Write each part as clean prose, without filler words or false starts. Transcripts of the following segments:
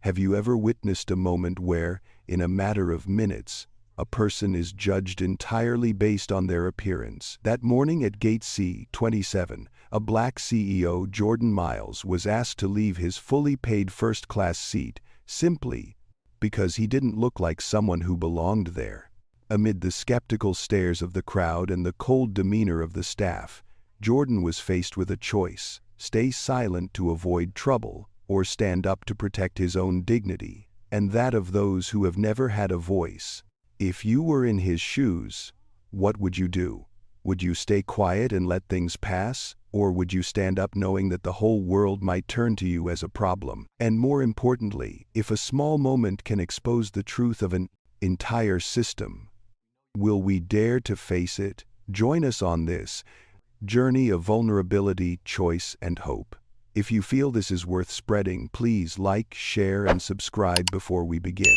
Have you ever witnessed a moment where, in a matter of minutes, a person is judged entirely based on their appearance? That morning at Gate C27, a black CEO, Jordan Miles, was asked to leave his fully paid first-class seat simply because he didn't look like someone who belonged there. Amid the skeptical stares of the crowd and the cold demeanor of the staff, Jordan was faced with a choice: stay silent to avoid trouble, or stand up to protect his own dignity, and that of those who have never had a voice. If you were in his shoes, what would you do? Would you stay quiet and let things pass? Or would you stand up knowing that the whole world might turn to you as a problem? And more importantly, if a small moment can expose the truth of an entire system, will we dare to face it? Join us on this journey of vulnerability, choice, and hope. If you feel this is worth spreading, please like, share, and subscribe before we begin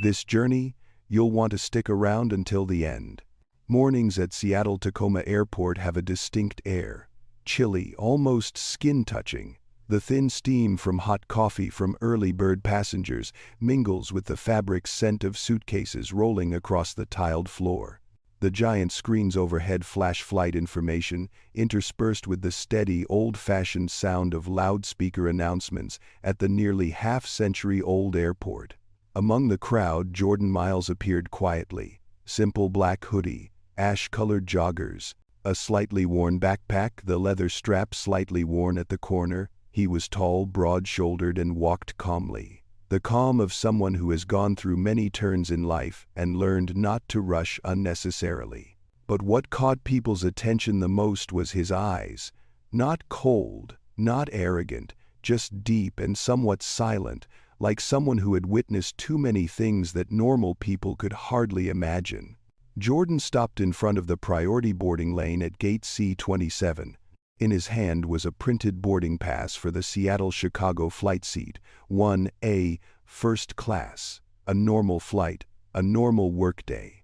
this journey. You'll want to stick around until the end. Mornings at Seattle Tacoma Airport have a distinct air. Chilly, almost skin-touching. The thin steam from hot coffee from early bird passengers mingles with the fabric scent of suitcases rolling across the tiled floor. The giant screens overhead flash flight information, interspersed with the steady, old-fashioned sound of loudspeaker announcements at the nearly half-century-old airport. Among the crowd, Jordan Miles appeared quietly. Simple black hoodie, ash-colored joggers, a slightly worn backpack, the leather strap slightly worn at the corner. He was tall, broad-shouldered, and walked calmly. The calm of someone who has gone through many turns in life and learned not to rush unnecessarily. But what caught people's attention the most was his eyes. Not cold, not arrogant, just deep and somewhat silent, like someone who had witnessed too many things that normal people could hardly imagine. Jordan stopped in front of the priority boarding lane at Gate C27. In his hand was a printed boarding pass for the Seattle-Chicago flight seat, 1A, first class. A normal flight, a normal workday.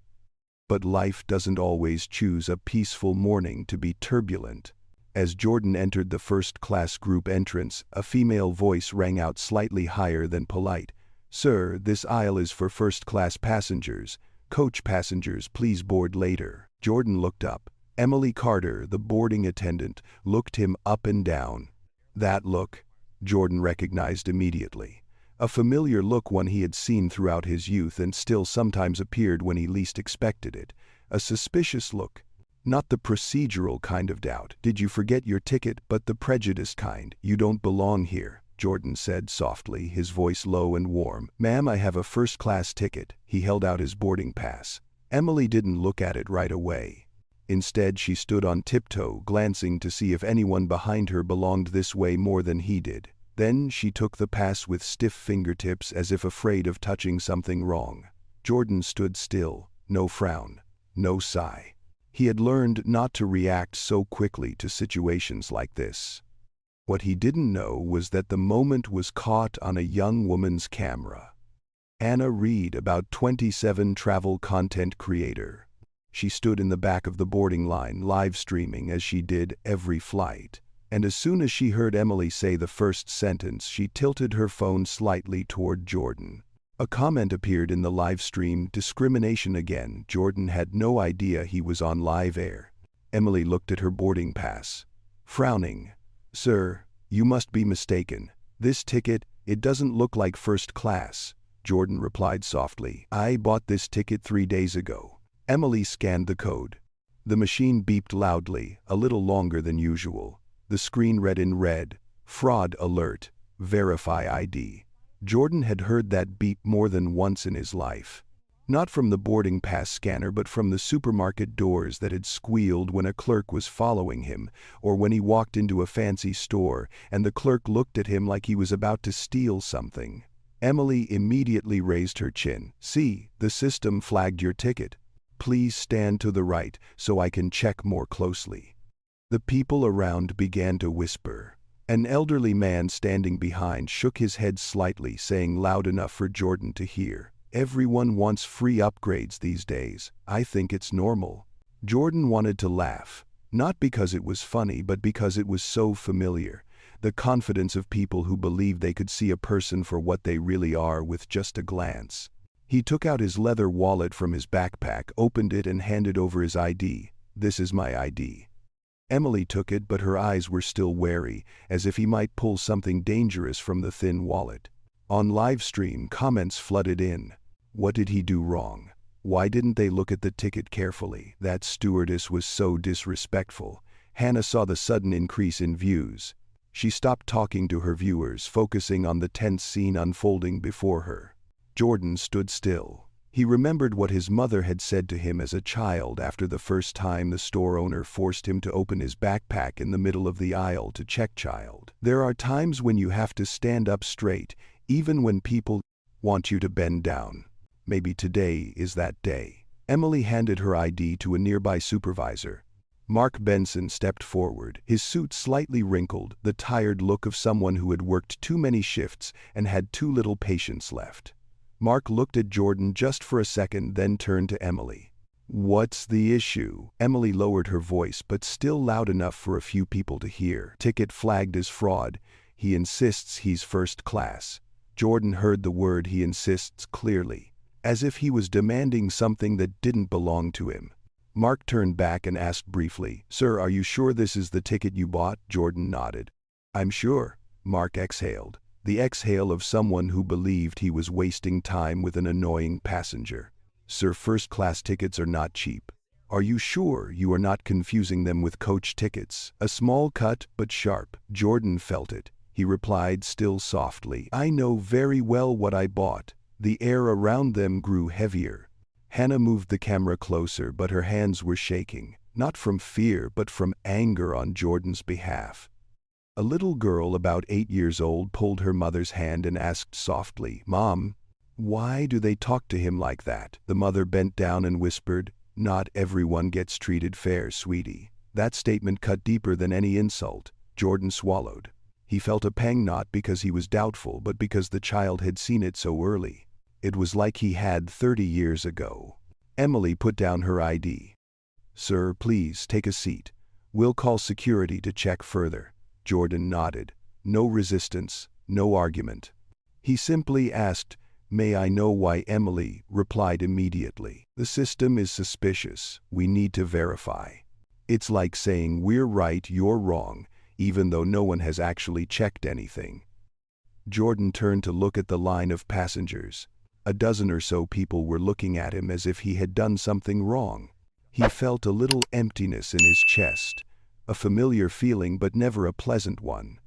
But life doesn't always choose a peaceful morning to be turbulent. As Jordan entered the first-class group entrance, a female voice rang out slightly higher than polite. "Sir, this aisle is for first-class passengers. Coach passengers, please board later." Jordan looked up. Emily Carter, the boarding attendant, looked him up and down. That look, Jordan recognized immediately. A familiar look, one he had seen throughout his youth and still sometimes appeared when he least expected it. A suspicious look. Not the procedural kind of doubt. "Did you forget your ticket?" But the prejudiced kind. "You don't belong here," Jordan said softly, his voice low and warm. "Ma'am, I have a first-class ticket." He held out his boarding pass. Emily didn't look at it right away. Instead, she stood on tiptoe, glancing to see if anyone behind her belonged this way more than he did. Then she took the pass with stiff fingertips, as if afraid of touching something wrong. Jordan stood still, no frown, no sigh. He had learned not to react so quickly to situations like this. What he didn't know was that the moment was caught on a young woman's camera. Anna Reed, about 27, travel content creator. She stood in the back of the boarding line, live streaming as she did every flight. And as soon as she heard Emily say the first sentence, she tilted her phone slightly toward Jordan. A comment appeared in the live stream: "Discrimination again." Jordan had no idea he was on live air. Emily looked at her boarding pass, frowning. "Sir, you must be mistaken. This ticket, it doesn't look like first class," Jordan replied softly. "I bought this ticket 3 days ago." Emily scanned the code. The machine beeped loudly, a little longer than usual. The screen read in red, "Fraud alert, verify ID." Jordan had heard that beep more than once in his life. Not from the boarding pass scanner, but from the supermarket doors that had squealed when a clerk was following him, or when he walked into a fancy store and the clerk looked at him like he was about to steal something. Emily immediately raised her chin. "See, the system flagged your ticket. Please stand to the right so I can check more closely." The people around began to whisper. An elderly man standing behind shook his head slightly, saying loud enough for Jordan to hear, "Everyone wants free upgrades these days. I think it's normal." Jordan wanted to laugh, not because it was funny, but because it was so familiar. the confidence of people who believe they could see a person for what they really are with just a glance. He took out his leather wallet from his backpack, opened it, and handed over his ID. "This is my ID." Emily took it, but her eyes were still wary, as if he might pull something dangerous from the thin wallet. On livestream, comments flooded in. What did he do wrong? Why didn't they look at the ticket carefully? That stewardess was so disrespectful. Hannah saw the sudden increase in views. She stopped talking to her viewers, focusing on the tense scene unfolding before her. Jordan stood still. He remembered what his mother had said to him as a child after the first time the store owner forced him to open his backpack in the middle of the aisle to check child. There are times when you have to stand up straight, even when people want you to bend down. Maybe today is that day. Emily handed her ID to a nearby supervisor. Mark Benson stepped forward, his suit slightly wrinkled, the tired look of someone who had worked too many shifts and had too little patience left. Mark looked at Jordan just for a second, then turned to Emily. "What's the issue?" Emily lowered her voice, but still loud enough for a few people to hear. "Ticket flagged as fraud. He insists he's first class." Jordan heard the word "he insists" clearly, as if he was demanding something that didn't belong to him. Mark turned back and asked briefly, "Sir, are you sure this is the ticket you bought?" Jordan nodded. "I'm sure." Mark exhaled, the exhale of someone who believed he was wasting time with an annoying passenger. "Sir, first-class tickets are not cheap. Are you sure you are not confusing them with coach tickets?" A small cut, but sharp. Jordan felt it. He replied, still softly, "I know very well what I bought." The air around them grew heavier. Hannah moved the camera closer, but her hands were shaking, not from fear but from anger on Jordan's behalf. A little girl about 8 years old pulled her mother's hand and asked softly, "Mom, why do they talk to him like that?" The mother bent down and whispered, "Not everyone gets treated fair, sweetie." That statement cut deeper than any insult. Jordan swallowed. He felt a pang, not because he was doubtful, but because the child had seen it so early. It was like he had 30 years ago. Emily put down her ID. "Sir, please take a seat. We'll call security to check further." Jordan nodded. No resistance, no argument. He simply asked, "May I know why?" Emily replied immediately, "The system is suspicious. We need to verify." It's like saying, "We're right, you're wrong," even though no one has actually checked anything. Jordan turned to look at the line of passengers. A dozen or so people were looking at him as if he had done something wrong. He felt a little emptiness in his chest, a familiar feeling but never a pleasant one.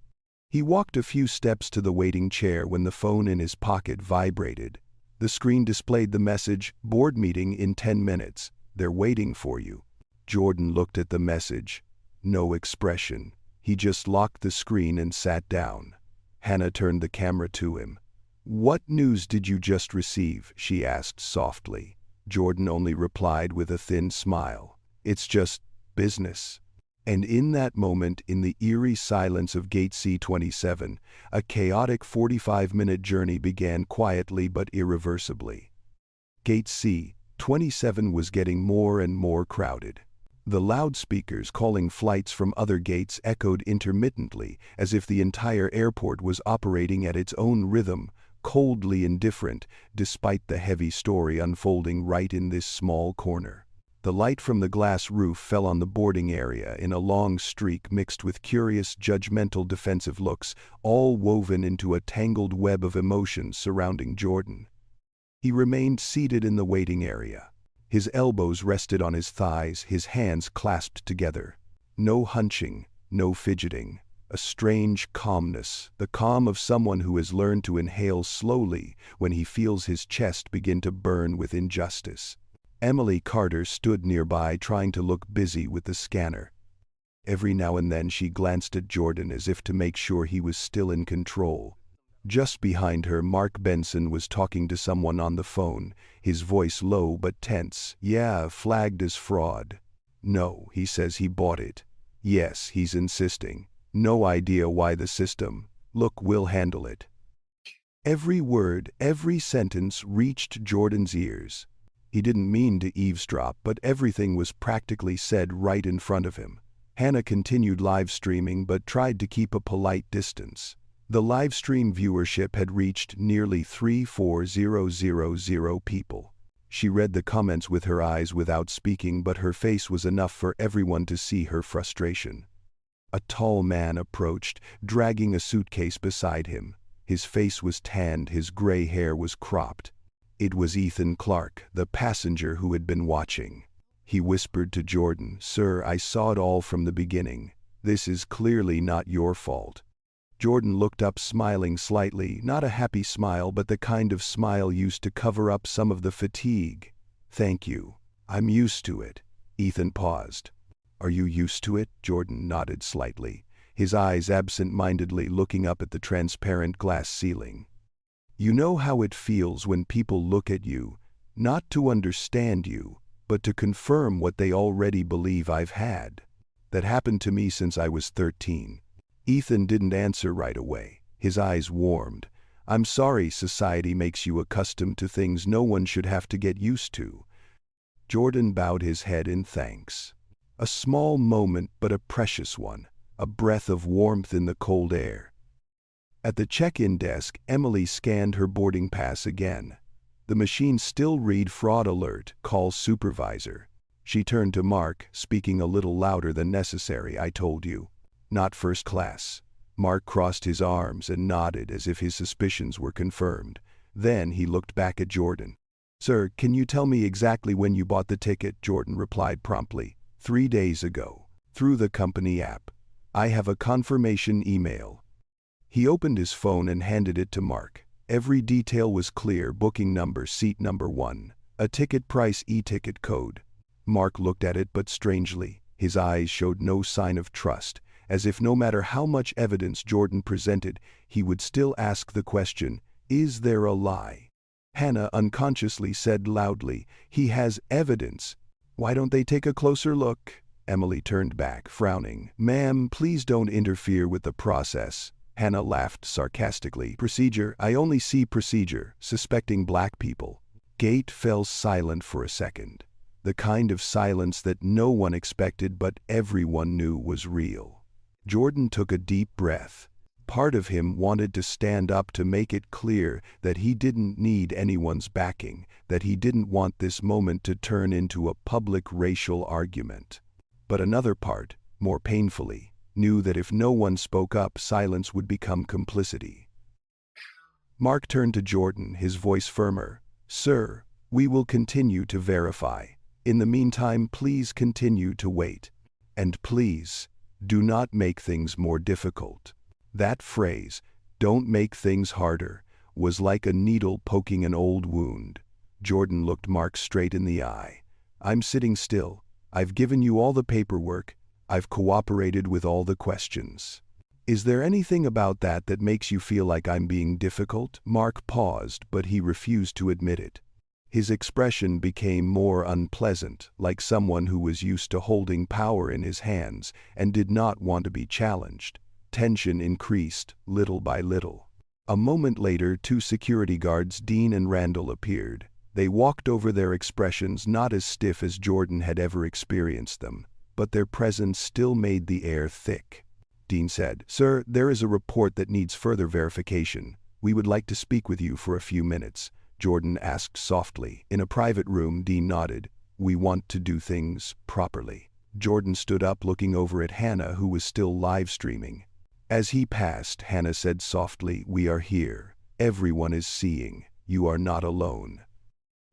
He walked a few steps to the waiting chair when the phone in his pocket vibrated. The screen displayed the message, "Board meeting in 10 minutes. They're waiting for you." Jordan looked at the message. No expression. He just locked the screen and sat down. Hannah turned the camera to him. "What news did you just receive?" she asked softly. Jordan only replied with a thin smile. "It's just business." And in that moment, in the eerie silence of Gate C27, a chaotic 45-minute journey began quietly but irreversibly. Gate C27 was getting more and more crowded. The loudspeakers calling flights from other gates echoed intermittently, as if the entire airport was operating at its own rhythm, coldly indifferent, despite the heavy story unfolding right in this small corner. The light from the glass roof fell on the boarding area in a long streak mixed with curious, judgmental, defensive looks, all woven into a tangled web of emotions surrounding Jordan. He remained seated in the waiting area. His elbows rested on his thighs, his hands clasped together. No hunching, no fidgeting. A strange calmness, the calm of someone who has learned to inhale slowly when he feels his chest begin to burn with injustice. Emily Carter stood nearby, trying to look busy with the scanner. Every now and then she glanced at Jordan as if to make sure he was still in control. Just behind her, Mark Benson was talking to someone on the phone, his voice low but tense. "Yeah, flagged as fraud." "No, he says he bought it." "Yes, he's insisting." "No idea why the system." "Look, we'll handle it." Every word, every sentence reached Jordan's ears. He didn't mean to eavesdrop, but everything was practically said right in front of him. Hannah continued live streaming but tried to keep a polite distance. The live stream viewership had reached nearly 34000 people. She read the comments with her eyes without speaking, but her face was enough for everyone to see her frustration. A tall man approached, dragging a suitcase beside him. His face was tanned, his gray hair was cropped. It was Ethan Clark, the passenger who had been watching. He whispered to Jordan, "Sir, I saw it all from the beginning. This is clearly not your fault." Jordan looked up, smiling slightly, not a happy smile but the kind of smile used to cover up some of the fatigue. "Thank you. I'm used to it." Ethan paused. "Are you used to it?" Jordan nodded slightly, his eyes absent-mindedly looking up at the transparent glass ceiling. "You know how it feels when people look at you, not to understand you, but to confirm what they already believe I've had. That happened to me since I was 13. Ethan didn't answer right away. His eyes warmed. "I'm sorry society makes you accustomed to things no one should have to get used to." Jordan bowed his head in thanks. A small moment, but a precious one, a breath of warmth in the cold air. At the check-in desk, Emily scanned her boarding pass again. The machine still read "Fraud alert, call supervisor." She turned to Mark, speaking a little louder than necessary. "I told you. Not first class." Mark crossed his arms and nodded as if his suspicions were confirmed. Then he looked back at Jordan. "Sir, can you tell me exactly when you bought the ticket?" Jordan replied promptly. 3 days ago. Through the company app. I have a confirmation email." He opened his phone and handed it to Mark. Every detail was clear: booking number, seat number 1, a ticket price, e-ticket code. Mark looked at it, but strangely, his eyes showed no sign of trust, as if no matter how much evidence Jordan presented, he would still ask the question, "Is there a lie?" Hannah unconsciously said loudly, "He has evidence. Why don't they take a closer look?" Emily turned back, frowning. "Ma'am, please don't interfere with the process." Hannah laughed sarcastically. "Procedure? I only see procedure, suspecting black people." Gate fell silent for a second. The kind of silence that no one expected but everyone knew was real. Jordan took a deep breath. Part of him wanted to stand up to make it clear that he didn't need anyone's backing, that he didn't want this moment to turn into a public racial argument. But another part, more painfully, knew that if no one spoke up, silence would become complicity. Mark turned to Jordan, his voice firmer. "Sir, we will continue to verify. In the meantime, please continue to wait. And please, do not make things more difficult." That phrase, "don't make things harder," was like a needle poking an old wound. Jordan looked Mark straight in the eye. "I'm sitting still. I've given you all the paperwork. I've cooperated with all the questions. Is there anything about that that makes you feel like I'm being difficult?" Mark paused, but he refused to admit it. His expression became more unpleasant, like someone who was used to holding power in his hands and did not want to be challenged. Tension increased, little by little. A moment later, 2 security guards, Dean and Randall, appeared. They walked over, their expressions not as stiff as Jordan had ever experienced them, but their presence still made the air thick. Dean said, "Sir, there is a report that needs further verification. We would like to speak with you for a few minutes." Jordan asked softly. "In a private room," Dean nodded. "We want to do things properly." Jordan stood up, looking over at Hannah, who was still live streaming. As he passed, Hannah said softly, "We are here. Everyone is seeing. You are not alone."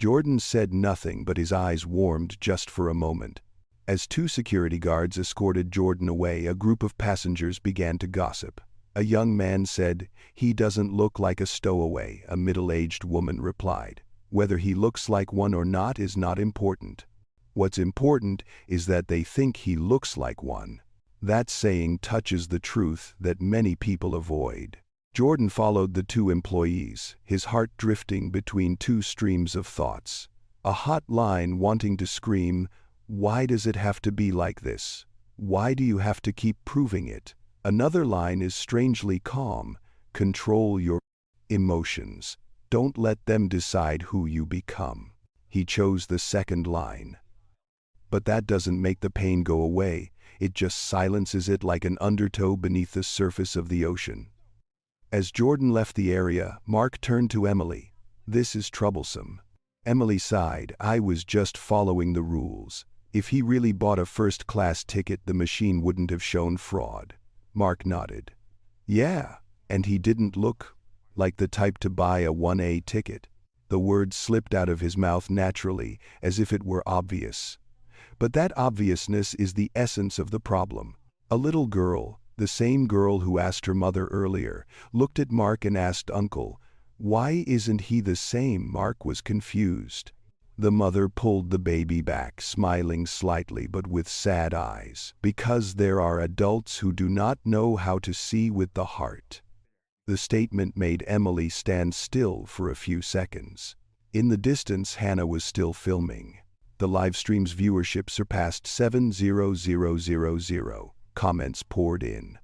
Jordan said nothing, but his eyes warmed just for a moment. As 2 security guards escorted Jordan away, a group of passengers began to gossip. A young man said, "He doesn't look like a stowaway," a middle-aged woman replied. "Whether he looks like one or not is not important. What's important is that they think he looks like one." That saying touches the truth that many people avoid. Jordan followed the 2 employees, his heart drifting between 2 streams of thoughts. A hot line wanting to scream, "Why does it have to be like this? Why do you have to keep proving it?" Another line is strangely calm. "Control your emotions. Don't let them decide who you become." He chose the second line. But that doesn't make the pain go away. it just silences it like an undertow beneath the surface of the ocean. As Jordan left the area, Mark turned to Emily. "This is troublesome." Emily sighed. "I was just following the rules. If he really bought a first-class ticket, the machine wouldn't have shown fraud." Mark nodded. "Yeah, and he didn't look like the type to buy a 1A ticket." The words slipped out of his mouth naturally, as if it were obvious. But that obviousness is the essence of the problem. A little girl, the same girl who asked her mother earlier, looked at Mark and asked Uncle, "Why isn't he the same?" Mark was confused. The mother pulled the baby back, smiling slightly but with sad eyes. "Because there are adults who do not know how to see with the heart." The statement made Emily stand still for a few seconds. In the distance, Hannah was still filming. The livestream's viewership surpassed 7,000. Comments poured in.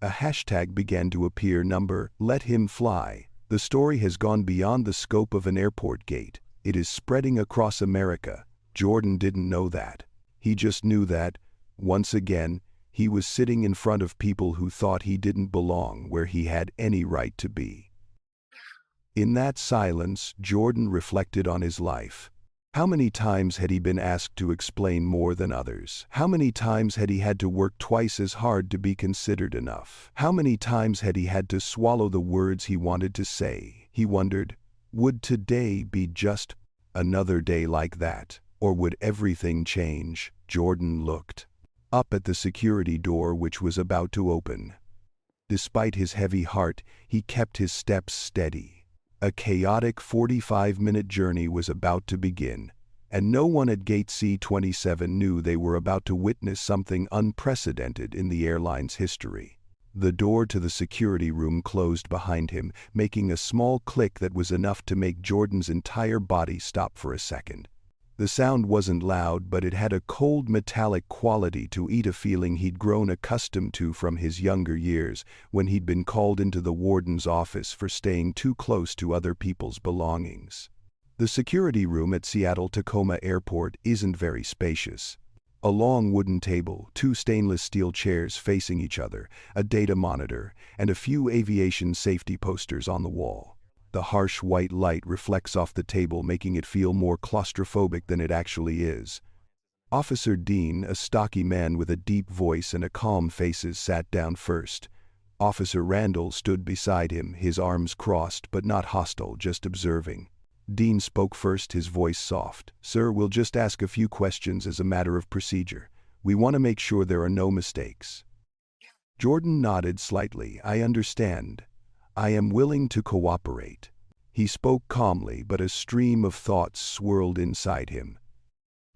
A hashtag began to appear, number, "Let him fly." The story has gone beyond the scope of an airport gate. It is spreading across America. Jordan didn't know that. He just knew that, once again, he was sitting in front of people who thought he didn't belong where he had any right to be. In that silence, Jordan reflected on his life. How many times had he been asked to explain more than others? How many times had he had to work twice as hard to be considered enough? How many times had he had to swallow the words he wanted to say? He wondered, would today be just another day like that? Or would everything change? Jordan looked up at the security door, which was about to open. Despite his heavy heart, he kept his steps steady. A chaotic 45-minute journey was about to begin, and no one at Gate C27 knew they were about to witness something unprecedented in the airline's history. The door to the security room closed behind him, making a small click that was enough to make Jordan's entire body stop for a second. The sound wasn't loud, but it had a cold metallic quality to it, a feeling he'd grown accustomed to from his younger years, when he'd been called into the warden's office for staying too close to other people's belongings. The security room at Seattle Tacoma Airport isn't very spacious. A long wooden table, two stainless steel chairs facing each other, a data monitor, and a few aviation safety posters on the wall. The harsh white light reflects off the table, making it feel more claustrophobic than it actually is. Officer Dean, a stocky man with a deep voice and a calm face, sat down first. Officer Randall stood beside him, his arms crossed but not hostile, just observing. Dean spoke first, his voice soft. "Sir, we'll just ask a few questions as a matter of procedure. We want to make sure there are no mistakes." Jordan nodded slightly. "I understand. I am willing to cooperate." He spoke calmly, but a stream of thoughts swirled inside him.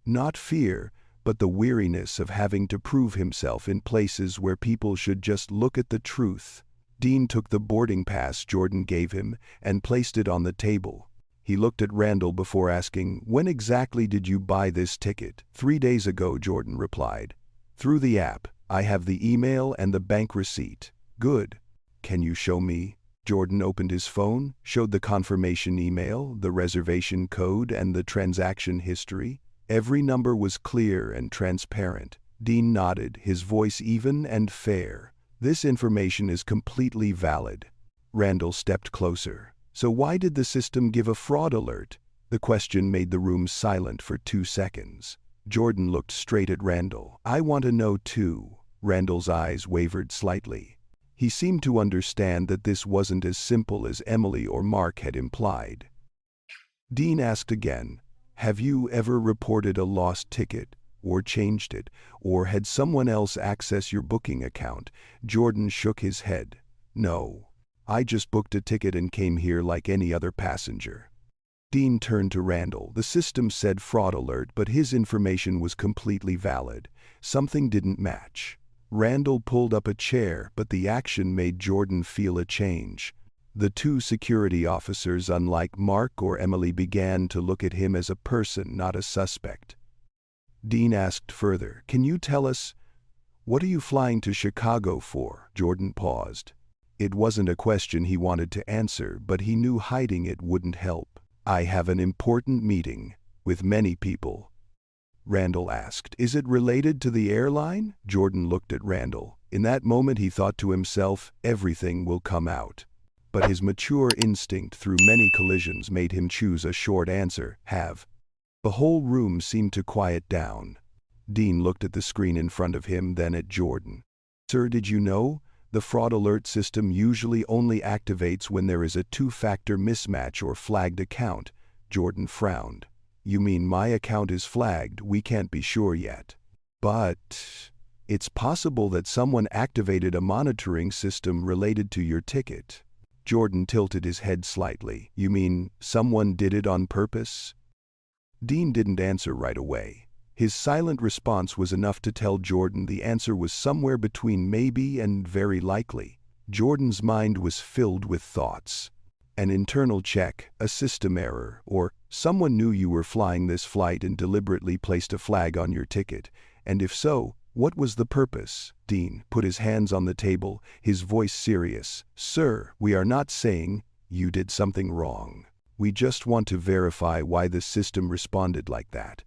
Not fear, but the weariness of having to prove himself in places where people should just look at the truth. Dean took the boarding pass Jordan gave him and placed it on the table. He looked at Randall before asking, "When exactly did you buy this ticket?" 3 days ago, Jordan replied. "Through the app. I have the email and the bank receipt." "Good. Can you show me?" Jordan opened his phone, showed the confirmation email, the reservation code, and the transaction history. Every number was clear and transparent. Dean nodded, his voice even and fair. "This information is completely valid." Randall stepped closer. "So why did the system give a fraud alert?" The question made the room silent for 2 seconds. Jordan looked straight at Randall. "I want to know too." Randall's eyes wavered slightly. He seemed to understand that this wasn't as simple as Emily or Mark had implied. Dean asked again, "Have you ever reported a lost ticket, or changed it, or had someone else access your booking account?" Jordan shook his head. "No. I just booked a ticket and came here like any other passenger." Dean turned to Randall. "The system said fraud alert, but his information was completely valid. Something didn't match." Randall pulled up a chair, but the action made Jordan feel a change. The two security officers, unlike Mark or Emily, began to look at him as a person, not a suspect. Dean asked further, "Can you tell us, what are you flying to Chicago for?" Jordan paused. It wasn't a question he wanted to answer, but he knew hiding it wouldn't help. "I have an important meeting with many people." Randall asked. Is it related to the airline? Jordan looked at Randall. In that moment he thought to himself, everything will come out. But his mature instinct through many collisions made him choose a short answer, have. The whole room seemed to quiet down. Dean looked at the screen in front of him, then at Jordan. Sir, did you know? The fraud alert system usually only activates when there is a two-factor mismatch or flagged account. Jordan frowned. You mean my account is flagged? We can't be sure yet. But it's possible that someone activated a monitoring system related to your ticket. Jordan tilted his head slightly. You mean someone did it on purpose? Dean didn't answer right away. His silent response was enough to tell Jordan the answer was somewhere between maybe and very likely. Jordan's mind was filled with thoughts. An internal check, a system error, or someone knew you were flying this flight and deliberately placed a flag on your ticket. And if so, what was the purpose? Dean put his hands on the table, his voice serious. Sir, we are not saying you did something wrong. We just want to verify why the system responded like that.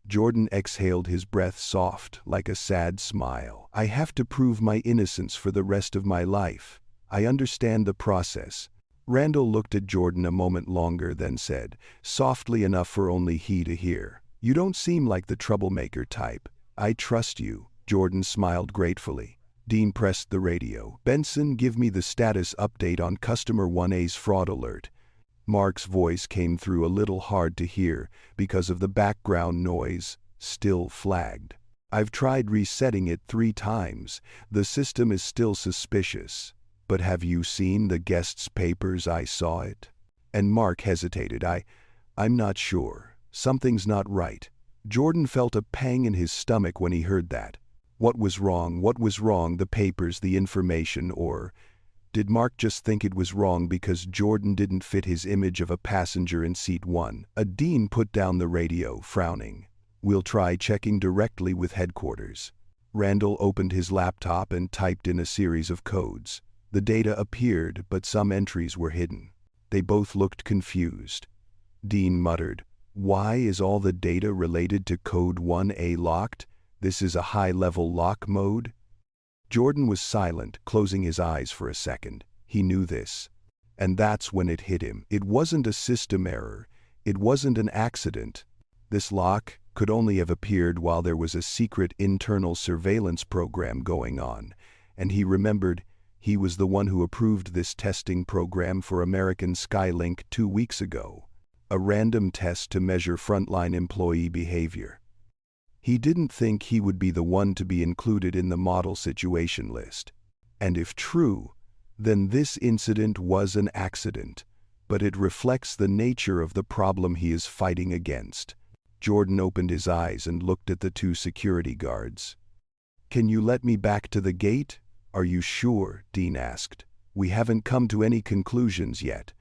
Jordan exhaled, his breath soft, like a sad smile. I have to prove my innocence for the rest of my life. I understand the process. Randall looked at Jordan a moment longer, then said, softly enough for only he to hear. You don't seem like the troublemaker type. I trust you. Jordan smiled gratefully. Dean pressed the radio. Benson, give me the status update on customer 1A's fraud alert. Mark's voice came through a little hard to hear because of the background noise, still flagged. I've tried resetting it 3 times. The system is still suspicious. But have you seen the guest's papers? I saw it. And Mark hesitated. I'm not sure. Something's not right. Jordan felt a pang in his stomach when he heard that. What was wrong? What was wrong? The papers, the information, or did Mark just think it was wrong because Jordan didn't fit his image of a passenger in seat 1? Dean put down the radio, frowning. We'll try checking directly with headquarters. Randall opened his laptop and typed in a series of codes. The data appeared, but some entries were hidden. They both looked confused. Dean muttered, why is all the data related to code 1A locked? This is a high-level lock mode? Jordan was silent, closing his eyes for a second. He knew this. And that's when it hit him. It wasn't a system error. It wasn't an accident. This lock could only have appeared while there was a secret internal surveillance program going on. And he remembered he was the one who approved this testing program for American Skylink 2 weeks ago. A random test to measure frontline employee behavior. He didn't think he would be the one to be included in the model situation list. And if true, then this incident was an accident, but it reflects the nature of the problem he is fighting against. Jordan opened his eyes and looked at the 2 security guards. Can you let me back to the gate? Are you sure? Dean asked. We haven't come to any conclusions yet.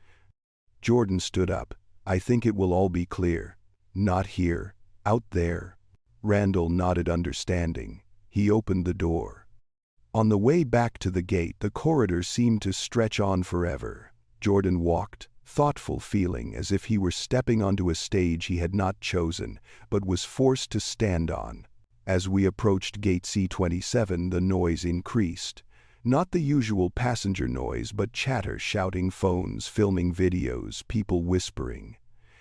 Jordan stood up. I think it will all be clear. Not here, out there. Randall nodded understanding. He opened the door. On the way back to the gate, the corridor seemed to stretch on forever. Jordan walked, thoughtful, feeling as if he were stepping onto a stage he had not chosen, but was forced to stand on. As we approached Gate C27, the noise increased. Not the usual passenger noise, but chatter, shouting, phones, filming videos, people whispering.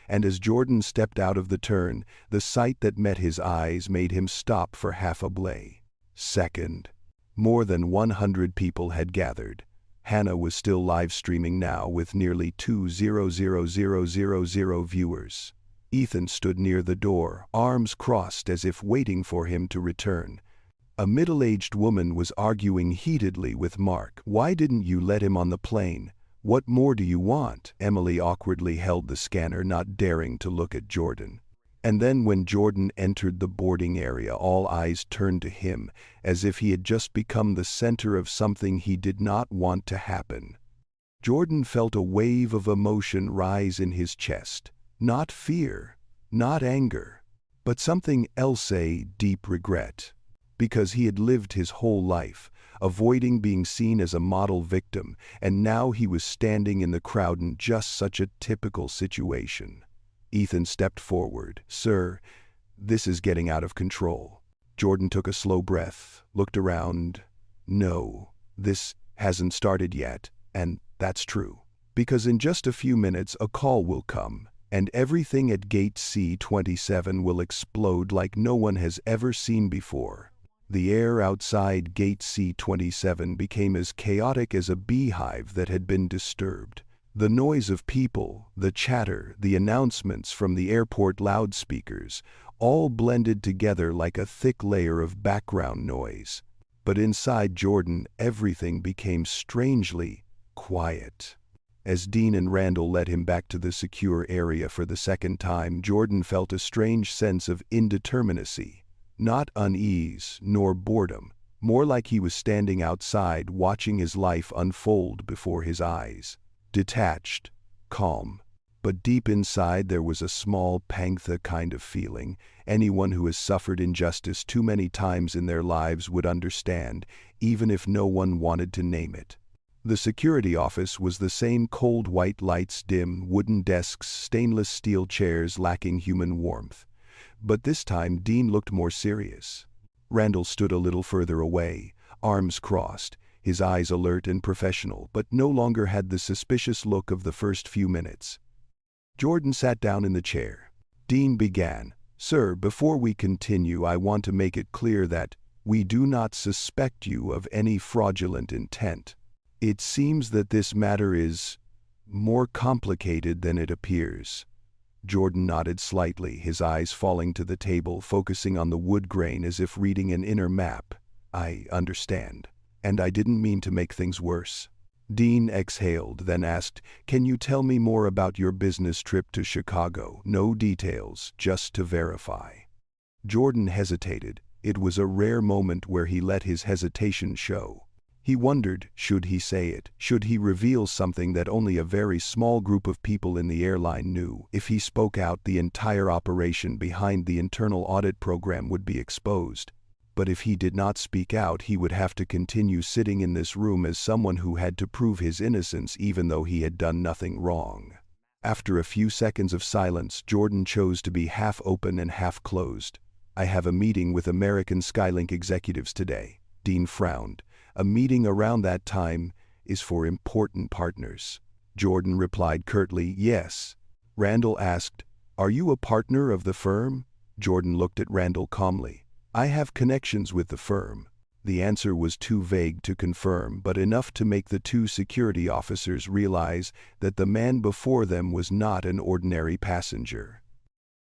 And as Jordan stepped out of the turn, the sight that met his eyes made him stop for half a second. More than 100 people had gathered. Hannah was still live streaming now with nearly 200,000 viewers. Ethan stood near the door, arms crossed as if waiting for him to return. A middle-aged woman was arguing heatedly with Mark. Why didn't you let him on the plane? What more do you want? Emily awkwardly held the scanner, not daring to look at Jordan. And then when Jordan entered the boarding area, all eyes turned to him, as if he had just become the center of something he did not want to happen. Jordan felt a wave of emotion rise in his chest. Not fear, not anger, but something else, a deep regret. Because he had lived his whole life avoiding being seen as a model victim, and now he was standing in the crowd in just such a typical situation. Ethan stepped forward. Sir, This is getting out of control. Jordan took a slow breath, looked around. No, this hasn't started yet, and that's true. Because in just a few minutes a call will come, and everything at Gate C27 will explode like no one has ever seen before. The air outside Gate C27 became as chaotic as a beehive that had been disturbed. The noise of people, the chatter, the announcements from the airport loudspeakers, all blended together like a thick layer of background noise. But inside Jordan, everything became strangely quiet. As Dean and Randall led him back to the secure area for the second time, Jordan felt a strange sense of indeterminacy. Not unease, nor boredom, more like he was standing outside watching his life unfold before his eyes. Detached, calm. But deep inside there was a small panther kind of feeling. Anyone who has suffered injustice too many times in their lives would understand, even if no one wanted to name it. The security office was the same: cold white lights, dim wooden desks, stainless steel chairs lacking human warmth. But this time Dean looked more serious. Randall stood a little further away, arms crossed, his eyes alert and professional, but no longer had the suspicious look of the first few minutes. Jordan sat down in the chair. Dean began, "Sir, before we continue, I want to make it clear that we do not suspect you of any fraudulent intent. It seems that this matter is more complicated than it appears." Jordan nodded slightly, his eyes falling to the table, focusing on the wood grain as if reading an inner map. "I understand. And I didn't mean to make things worse." Dean exhaled, then asked, "Can you tell me more about your business trip to Chicago? No details, just to verify." Jordan hesitated. It was a rare moment where he let his hesitation show. He wondered, should he say it? Should he reveal something that only a very small group of people in the airline knew? If he spoke out, the entire operation behind the internal audit program would be exposed. But if he did not speak out, he would have to continue sitting in this room as someone who had to prove his innocence even though he had done nothing wrong. After a few seconds of silence, Jordan chose to be half open and half closed. "I have a meeting with American Skylink executives today." Dean frowned. "A meeting around that time is for important partners." Jordan replied curtly, "Yes." Randall asked, "Are you a partner of the firm?" Jordan looked at Randall calmly. "I have connections with the firm." The answer was too vague to confirm, but enough to make the two security officers realize that the man before them was not an ordinary passenger.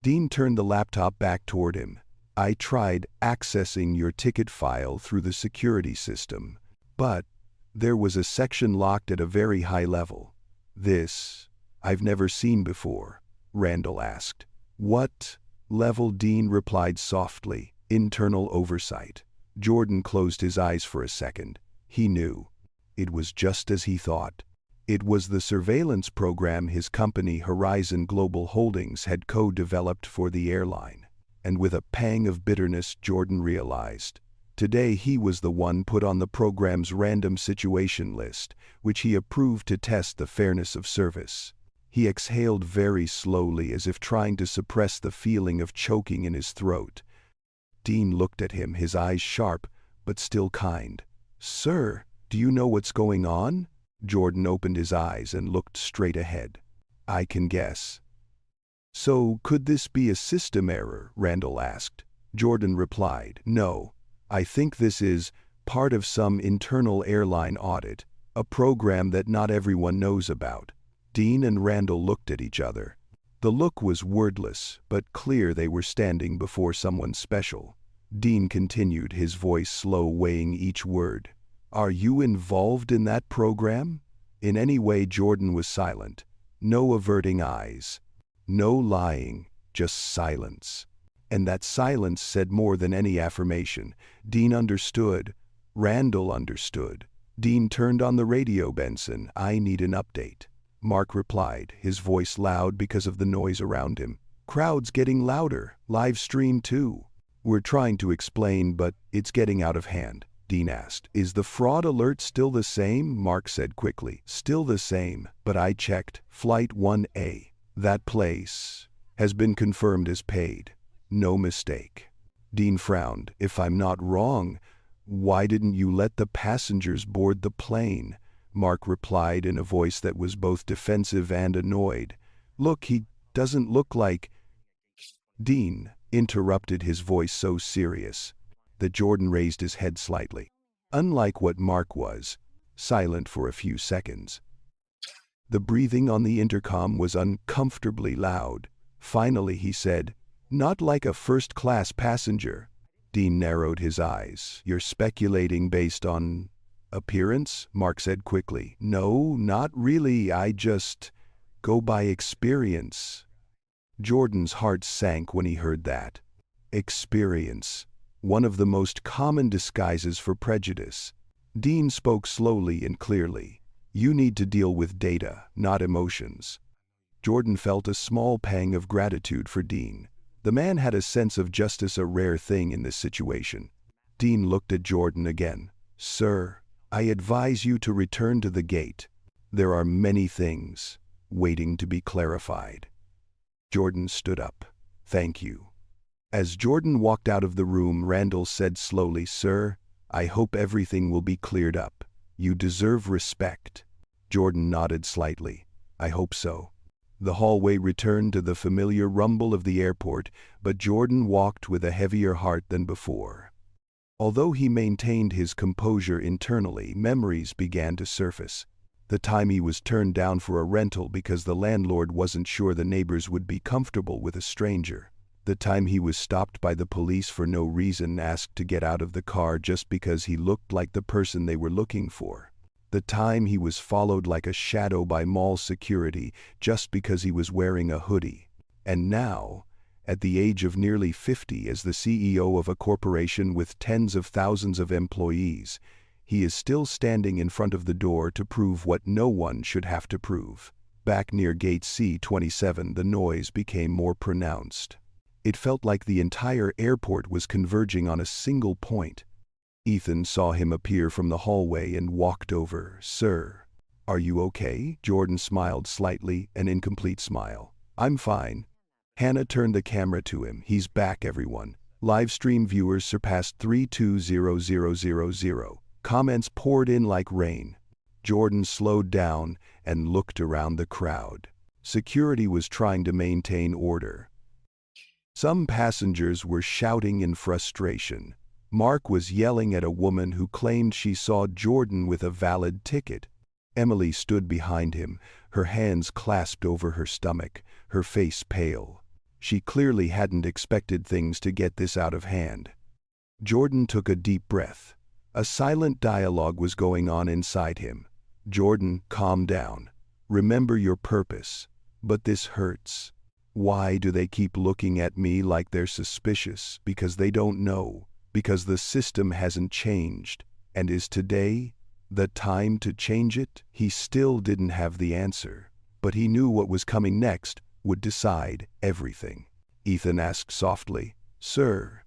Dean turned the laptop back toward him. "I tried accessing your ticket file through the security system, but there was a section locked at a very high level." "This I've never seen before," Randall asked. "What level?" Dean replied softly. "Internal oversight." Jordan closed his eyes for a second. He knew. It was just as he thought. It was the surveillance program his company Horizon Global Holdings had co-developed for the airline. And with a pang of bitterness, Jordan realized, today he was the one put on the program's random situation list, which he approved to test the fairness of service. He exhaled very slowly, as if trying to suppress the feeling of choking in his throat. Dean looked at him, his eyes sharp, but still kind. "Sir, do you know what's going on?" Jordan opened his eyes and looked straight ahead. "I can guess." "So, could this be a system error?" Randall asked. Jordan replied, "No. I think this is part of some internal airline audit, a program that not everyone knows about." Dean and Randall looked at each other. The look was wordless, but clear they were standing before someone special. Dean continued, his voice slow, weighing each word. "Are you involved in that program?" In any way, Jordan was silent. No averting eyes. No lying, just silence. And that silence said more than any affirmation. Dean understood. Randall understood. Dean turned on the radio. "Benson, I need an update." Mark replied, his voice loud because of the noise around him. "Crowd's getting louder. Live stream too." "We're trying to explain, but it's getting out of hand." Dean asked. "Is the fraud alert still the same?" Mark said quickly. "Still the same, but I checked. Flight 1A. That place has been confirmed as paid." No mistake. Dean frowned. If I'm not wrong, why didn't you let the passengers board the plane? Mark replied in a voice that was both defensive and annoyed. Look, he doesn't look like... Dean interrupted, his voice so serious that Jordan raised his head slightly. Unlike what Mark was, silent for a few seconds. The breathing on the intercom was uncomfortably loud. Finally he said, "Not like a first-class passenger." Dean narrowed his eyes. "You're speculating based on appearance?" Mark said quickly. "No, not really. I just go by experience." Jordan's heart sank when he heard that. Experience. One of the most common disguises for prejudice. Dean spoke slowly and clearly. "You need to deal with data, not emotions." Jordan felt a small pang of gratitude for Dean. The man had a sense of justice, a rare thing in this situation. Dean looked at Jordan again. "Sir, I advise you to return to the gate. There are many things waiting to be clarified." Jordan stood up. "Thank you." As Jordan walked out of the room, Randall said slowly, "Sir, I hope everything will be cleared up. You deserve respect." Jordan nodded slightly. "I hope so." The hallway returned to the familiar rumble of the airport, but Jordan walked with a heavier heart than before. Although he maintained his composure internally, memories began to surface. The time he was turned down for a rental because the landlord wasn't sure the neighbors would be comfortable with a stranger. The time he was stopped by the police for no reason, asked to get out of the car just because he looked like the person they were looking for. The time he was followed like a shadow by mall security just because he was wearing a hoodie. And now, at the age of nearly 50, as the CEO of a corporation with tens of thousands of employees, he is still standing in front of the door to prove what no one should have to prove. Back near Gate C27, the noise became more pronounced. It felt like the entire airport was converging on a single point. Ethan saw him appear from the hallway and walked over. "Sir, are you okay?" Jordan smiled slightly, an incomplete smile. "I'm fine." Hannah turned the camera to him. "He's back, everyone." Livestream viewers surpassed 320,000. Comments poured in like rain. Jordan slowed down and looked around the crowd. Security was trying to maintain order. Some passengers were shouting in frustration. Mark was yelling at a woman who claimed she saw Jordan with a valid ticket. Emily stood behind him, her hands clasped over her stomach, her face pale. She clearly hadn't expected things to get this out of hand. Jordan took a deep breath. A silent dialogue was going on inside him. "Jordan, calm down. Remember your purpose. But this hurts. Why do they keep looking at me like they're suspicious? Because they don't know. Because the system hasn't changed. And is today the time to change it?" He still didn't have the answer, but he knew what was coming next would decide everything. Ethan asked softly, "Sir,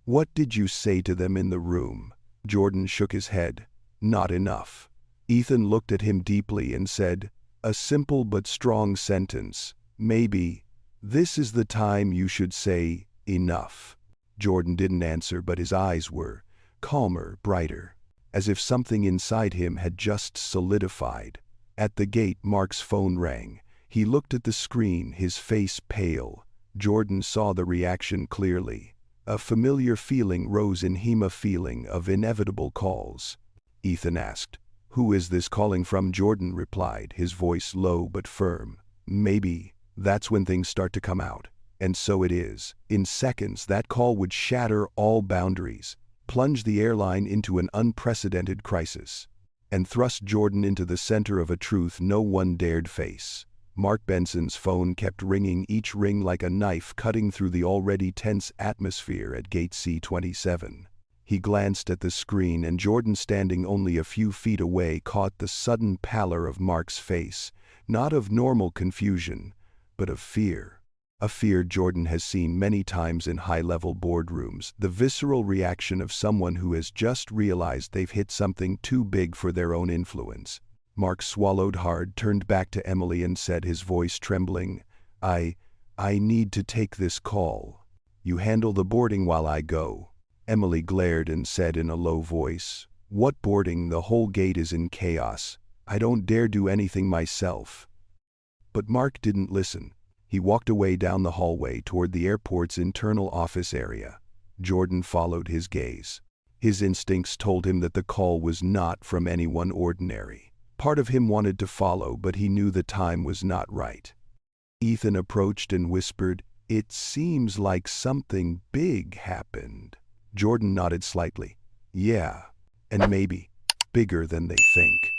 what did you say to them in the room?" Jordan shook his head. "Not enough." Ethan looked at him deeply and said, "A simple but strong sentence. Maybe this is the time you should say enough." Jordan didn't answer, but his eyes were calmer, brighter, as if something inside him had just solidified. At the gate, Mark's phone rang. He looked at the screen, his face pale. Jordan saw the reaction clearly. A familiar feeling rose in him, a feeling of inevitable calls. Ethan asked, "Who is this calling from?" Jordan replied, his voice low but firm. "Maybe that's when things start to come out." And so it is. In seconds, that call would shatter all boundaries, plunge the airline into an unprecedented crisis, and thrust Jordan into the center of a truth no one dared face. Mark Benson's phone kept ringing, each ring like a knife cutting through the already tense atmosphere at Gate C27. He glanced at the screen, and Jordan, standing only a few feet away, caught the sudden pallor of Mark's face, not of normal confusion, but of fear. A fear Jordan has seen many times in high-level boardrooms, the visceral reaction of someone who has just realized they've hit something too big for their own influence. Mark swallowed hard, turned back to Emily and said, his voice trembling, I need to take this call." You handle the boarding while I go." Emily glared and said in a low voice, "What boarding? The whole gate is in chaos. I don't dare do anything myself." But Mark didn't listen. He walked away down the hallway toward the airport's internal office area. Jordan followed his gaze. His instincts told him that the call was not from anyone ordinary. Part of him wanted to follow, but he knew the time was not right. Ethan approached and whispered, "It seems like something big happened." Jordan nodded slightly. "Yeah, and maybe bigger than they think."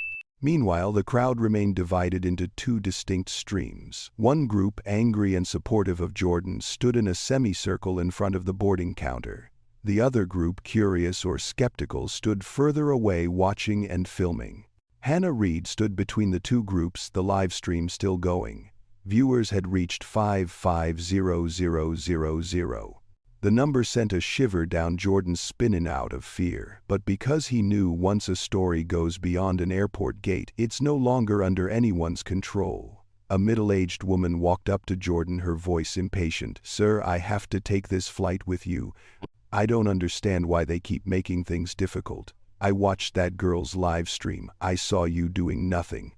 Meanwhile, the crowd remained divided into two distinct streams. One group, angry and supportive of Jordan, stood in a semicircle in front of the boarding counter. The other group, curious or skeptical, stood further away watching and filming. Hannah Reed stood between the two groups, the live stream still going. Viewers had reached 550,000. The number sent a shiver down Jordan's spine out of fear, but because he knew once a story goes beyond an airport gate, it's no longer under anyone's control. A middle-aged woman walked up to Jordan, her voice impatient. "Sir, I have to take this flight with you. I don't understand why they keep making things difficult. I watched that girl's live stream. I saw you doing nothing."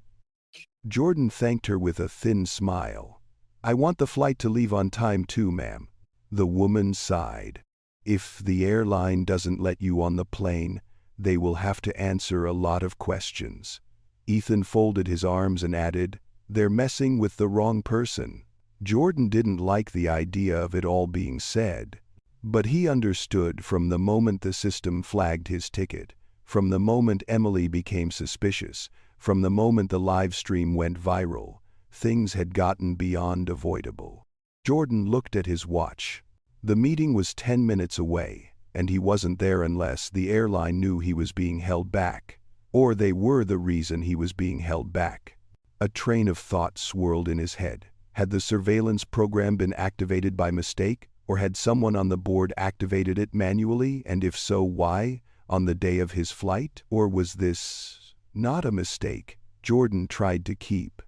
Jordan thanked her with a thin smile. "I want the flight to leave on time too, ma'am." The woman sighed. "If the airline doesn't let you on the plane, they will have to answer a lot of questions." Ethan folded his arms and added, "They're messing with the wrong person." Jordan didn't like the idea of it all being said, but he understood from the moment the system flagged his ticket, from the moment Emily became suspicious, from the moment the live stream went viral, things had gotten beyond avoidable. Jordan looked at his watch. The meeting was 10 minutes away, and he wasn't there unless the airline knew he was being held back, or they were the reason he was being held back. A train of thought swirled in his head. Had the surveillance program been activated by mistake, or had someone on the board activated it manually, and if so, why, on the day of his flight? Or was this not a mistake? Jordan tried to keep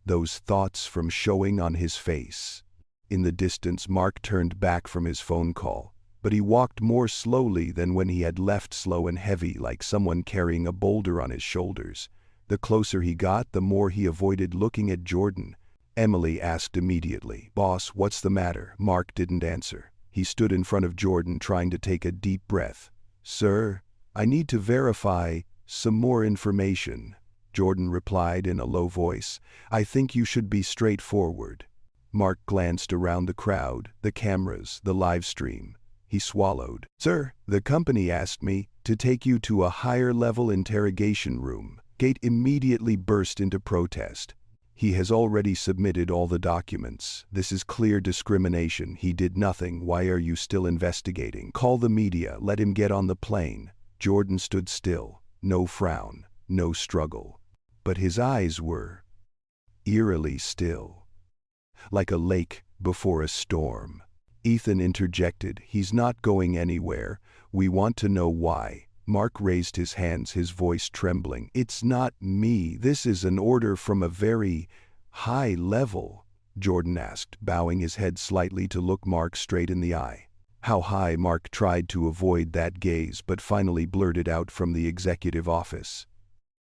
those thoughts from showing on his face. In the distance, Mark turned back from his phone call, but he walked more slowly than when he had left, slow and heavy, like someone carrying a boulder on his shoulders. The closer he got, the more he avoided looking at Jordan. Emily asked immediately, "Boss, what's the matter?" Mark didn't answer. He stood in front of Jordan, trying to take a deep breath. "Sir, I need to verify some more information," Jordan replied in a low voice. "I think you should be straightforward." Mark glanced around the crowd, the cameras, the live stream. He swallowed. "Sir, the company asked me to take you to a higher-level interrogation room." Gate immediately burst into protest. "He has already submitted all the documents. This is clear discrimination. He did nothing. Why are you still investigating? Call the media. Let him get on the plane." Jordan stood still. No frown, no struggle. But his eyes were eerily still, like a lake before a storm. Ethan interjected, "He's not going anywhere. We want to know why." Mark raised his hands, his voice trembling. "It's not me. This is an order from a very high level." Jordan asked, bowing his head slightly to look Mark straight in the eye. "How high?" Mark tried to avoid that gaze, but finally blurted out, "From the executive office."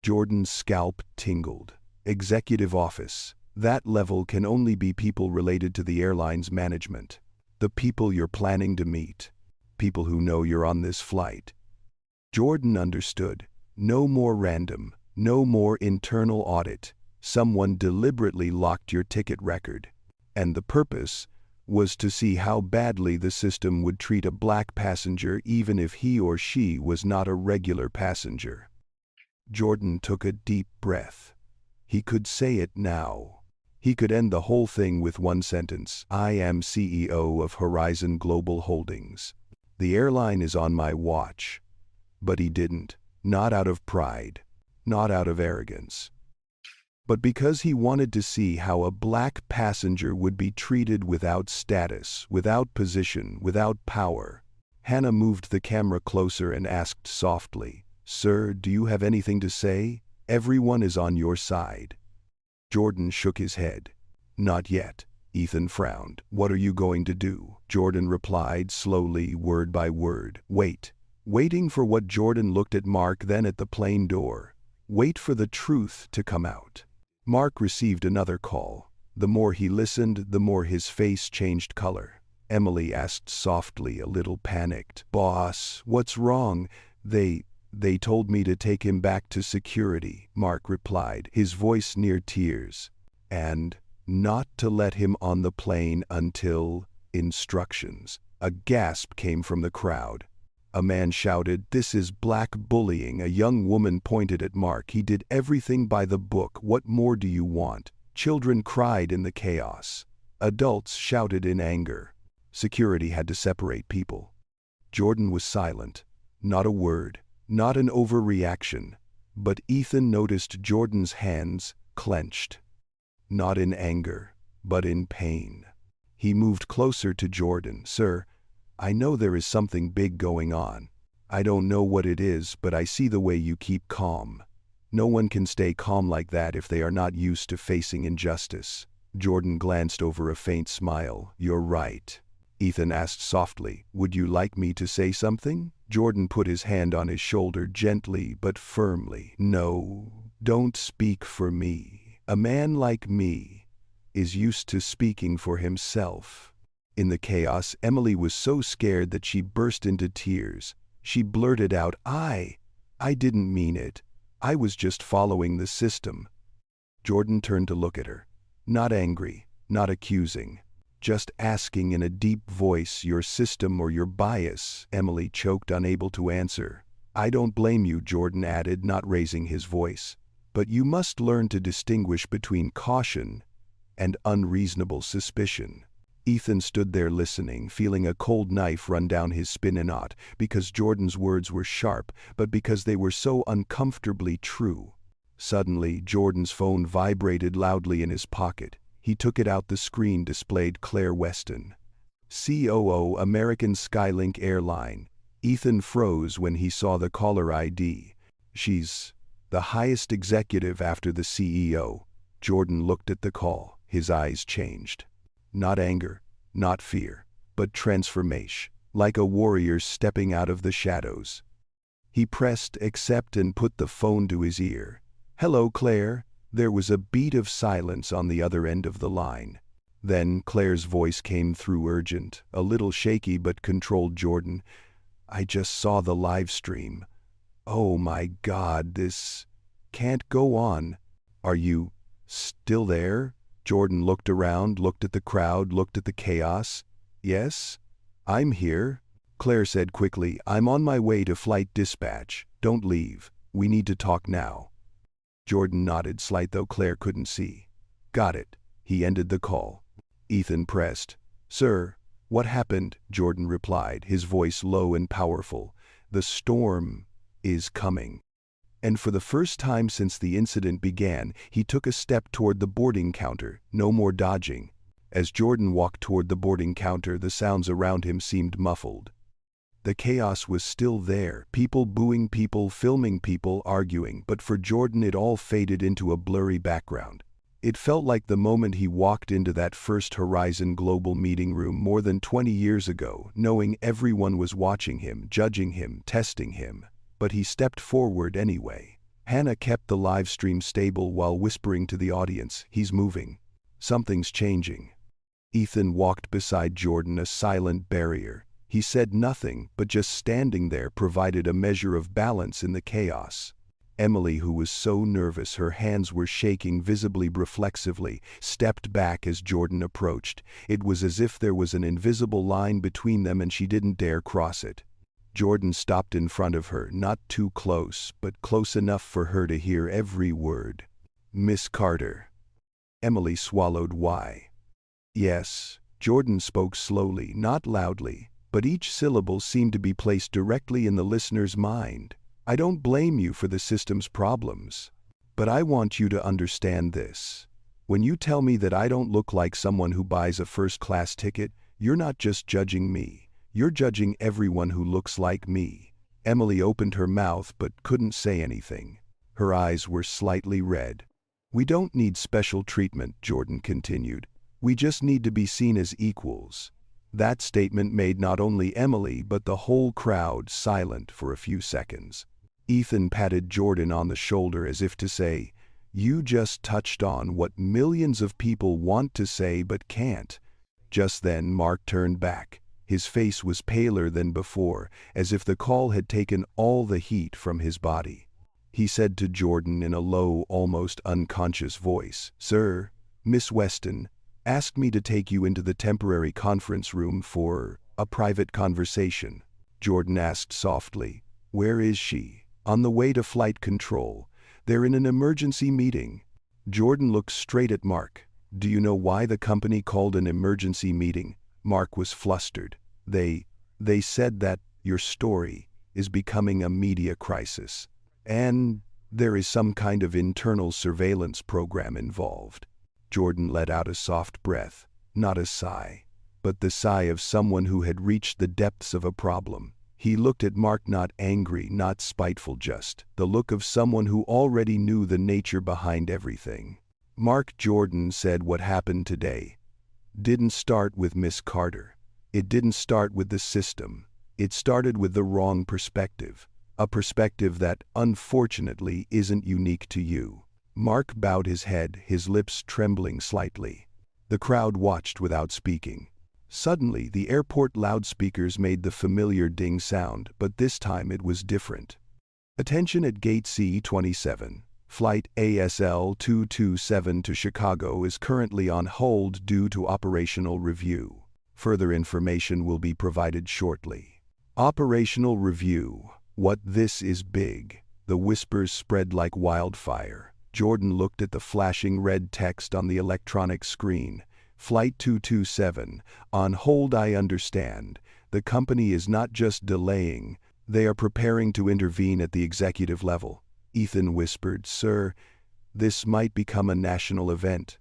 Jordan's scalp tingled. Executive office. That level can only be people related to the airline's management. The people you're planning to meet. People who know you're on this flight. Jordan understood. No more random. No more internal audit. Someone deliberately locked your ticket record. And the purpose was to see how badly the system would treat a black passenger, even if he or she was not a regular passenger. Jordan took a deep breath. He could say it now. He could end the whole thing with one sentence: "I am CEO of Horizon Global Holdings. The airline is on my watch." But he didn't. Not out of pride. Not out of arrogance. But because he wanted to see how a black passenger would be treated without status, without position, without power. Hannah moved the camera closer and asked softly, "Sir, do you have anything to say? Everyone is on your side." Jordan shook his head. "Not yet." Ethan frowned. "What are you going to do?" Jordan replied slowly, word by word. Wait. Waiting for what Jordan looked at Mark, then at the plane door. Wait for the truth to come out. Mark received another call. The more he listened, the more his face changed color. Emily asked softly, a little panicked. Boss, what's wrong? They told me to take him back to security, Mark replied, his voice near tears. And not to let him on the plane until instructions. A gasp came from the crowd. A man shouted, "This is black bullying." A young woman pointed at Mark. "He did everything by the book. What more do you want?" Children cried in the chaos. Adults shouted in anger. Security had to separate people. Jordan was silent. Not a word, not an overreaction. But Ethan noticed Jordan's hands clenched. Not in anger, but in pain. He moved closer to Jordan. "Sir, I know there is something big going on. I don't know what it is, but I see the way you keep calm. No one can stay calm like that if they are not used to facing injustice." Jordan glanced over a faint smile. "You're right." Ethan asked softly, "Would you like me to say something?" Jordan put his hand on his shoulder gently but firmly. "No, don't speak for me. A man like me is used to speaking for himself." In the chaos, Emily was so scared that she burst into tears. She blurted out, I didn't mean it. I was just following the system." Jordan turned to look at her. Not angry, not accusing. Just asking in a deep voice, "Your system or your bias?" Emily choked, unable to answer. "I don't blame you," Jordan added, not raising his voice. "But you must learn to distinguish between caution and unreasonable suspicion." Ethan stood there listening, feeling a cold knife run down his spine, not because Jordan's words were sharp, but because they were so uncomfortably true. Suddenly, Jordan's phone vibrated loudly in his pocket. He took it out. The screen displayed Claire Weston, COO, American Skylink Airline. Ethan froze when he saw the caller ID. "She's the highest executive after the CEO." Jordan looked at the call. His eyes changed. Not anger, not fear, but transformation, like a warrior stepping out of the shadows. He pressed accept and put the phone to his ear. "Hello, Claire." There was a beat of silence on the other end of the line. Then Claire's voice came through, urgent, a little shaky but controlled. "Jordan, I just saw the live stream. Oh my God, this can't go on. Are you still there?" Jordan looked around, looked at the crowd, looked at the chaos. "Yes, I'm here," Claire said quickly. "I'm on my way to flight dispatch. Don't leave. We need to talk now." Jordan nodded, slight though Claire couldn't see. "Got it." He ended the call. Ethan pressed. "Sir, what happened?" Jordan replied, his voice low and powerful. "The storm is coming." And for the first time since the incident began, he took a step toward the boarding counter. No more dodging. As Jordan walked toward the boarding counter, the sounds around him seemed muffled. The chaos was still there, people booing, people filming, people arguing, but for Jordan it all faded into a blurry background. It felt like the moment he walked into that first Horizon Global meeting room more than 20 years ago, knowing everyone was watching him, judging him, testing him. But he stepped forward anyway. Hannah kept the live stream stable while whispering to the audience, "He's moving. Something's changing." Ethan walked beside Jordan, a silent barrier. He said nothing, but just standing there provided a measure of balance in the chaos. Emily, who was so nervous her hands were shaking visibly reflexively, stepped back as Jordan approached. It was as if there was an invisible line between them and she didn't dare cross it. Jordan stopped in front of her, not too close, but close enough for her to hear every word. "Miss Carter." Emily swallowed. "Why?" "Yes." Jordan spoke slowly, not loudly, but each syllable seemed to be placed directly in the listener's mind. "I don't blame you for the system's problems. But I want you to understand this. When you tell me that I don't look like someone who buys a first-class ticket, you're not just judging me. You're judging everyone who looks like me." Emily opened her mouth but couldn't say anything. Her eyes were slightly red. "We don't need special treatment," Jordan continued. "We just need to be seen as equals. That statement made not only Emily but the whole crowd silent for a few seconds. Ethan patted Jordan on the shoulder as if to say, "You just touched on what millions of people want to say but can't." Just then Mark turned back. His face was paler than before, as if the call had taken all the heat from his body. He said to Jordan in a low, almost unconscious voice, "Sir, Miss Weston asked me to take you into the temporary conference room for a private conversation." Jordan asked softly, "Where is she?" "On the way to flight control. They're in an emergency meeting." Jordan looked straight at Mark. "Do you know why the company called an emergency meeting?" Mark was flustered. They said that your story is becoming a media crisis, and there is some kind of internal surveillance program involved." Jordan let out a soft breath, not a sigh, but the sigh of someone who had reached the depths of a problem. He looked at Mark, not angry, not spiteful, just the look of someone who already knew the nature behind everything. "Mark," Jordan said, "what happened today didn't start with Miss Carter. It didn't start with the system. It started with the wrong perspective. A perspective that, unfortunately, isn't unique to you." Mark bowed his head, his lips trembling slightly. The crowd watched without speaking. Suddenly, the airport loudspeakers made the familiar ding sound, but this time it was different. "Attention at Gate C27. Flight ASL 227 to Chicago is currently on hold due to operational review. Further information will be provided shortly." Operational review. What, this is big. The whispers spread like wildfire. Jordan looked at the flashing red text on the electronic screen. "Flight 227, on hold, I understand. The company is not just delaying, they are preparing to intervene at the executive level." Ethan whispered, "Sir, this might become a national event."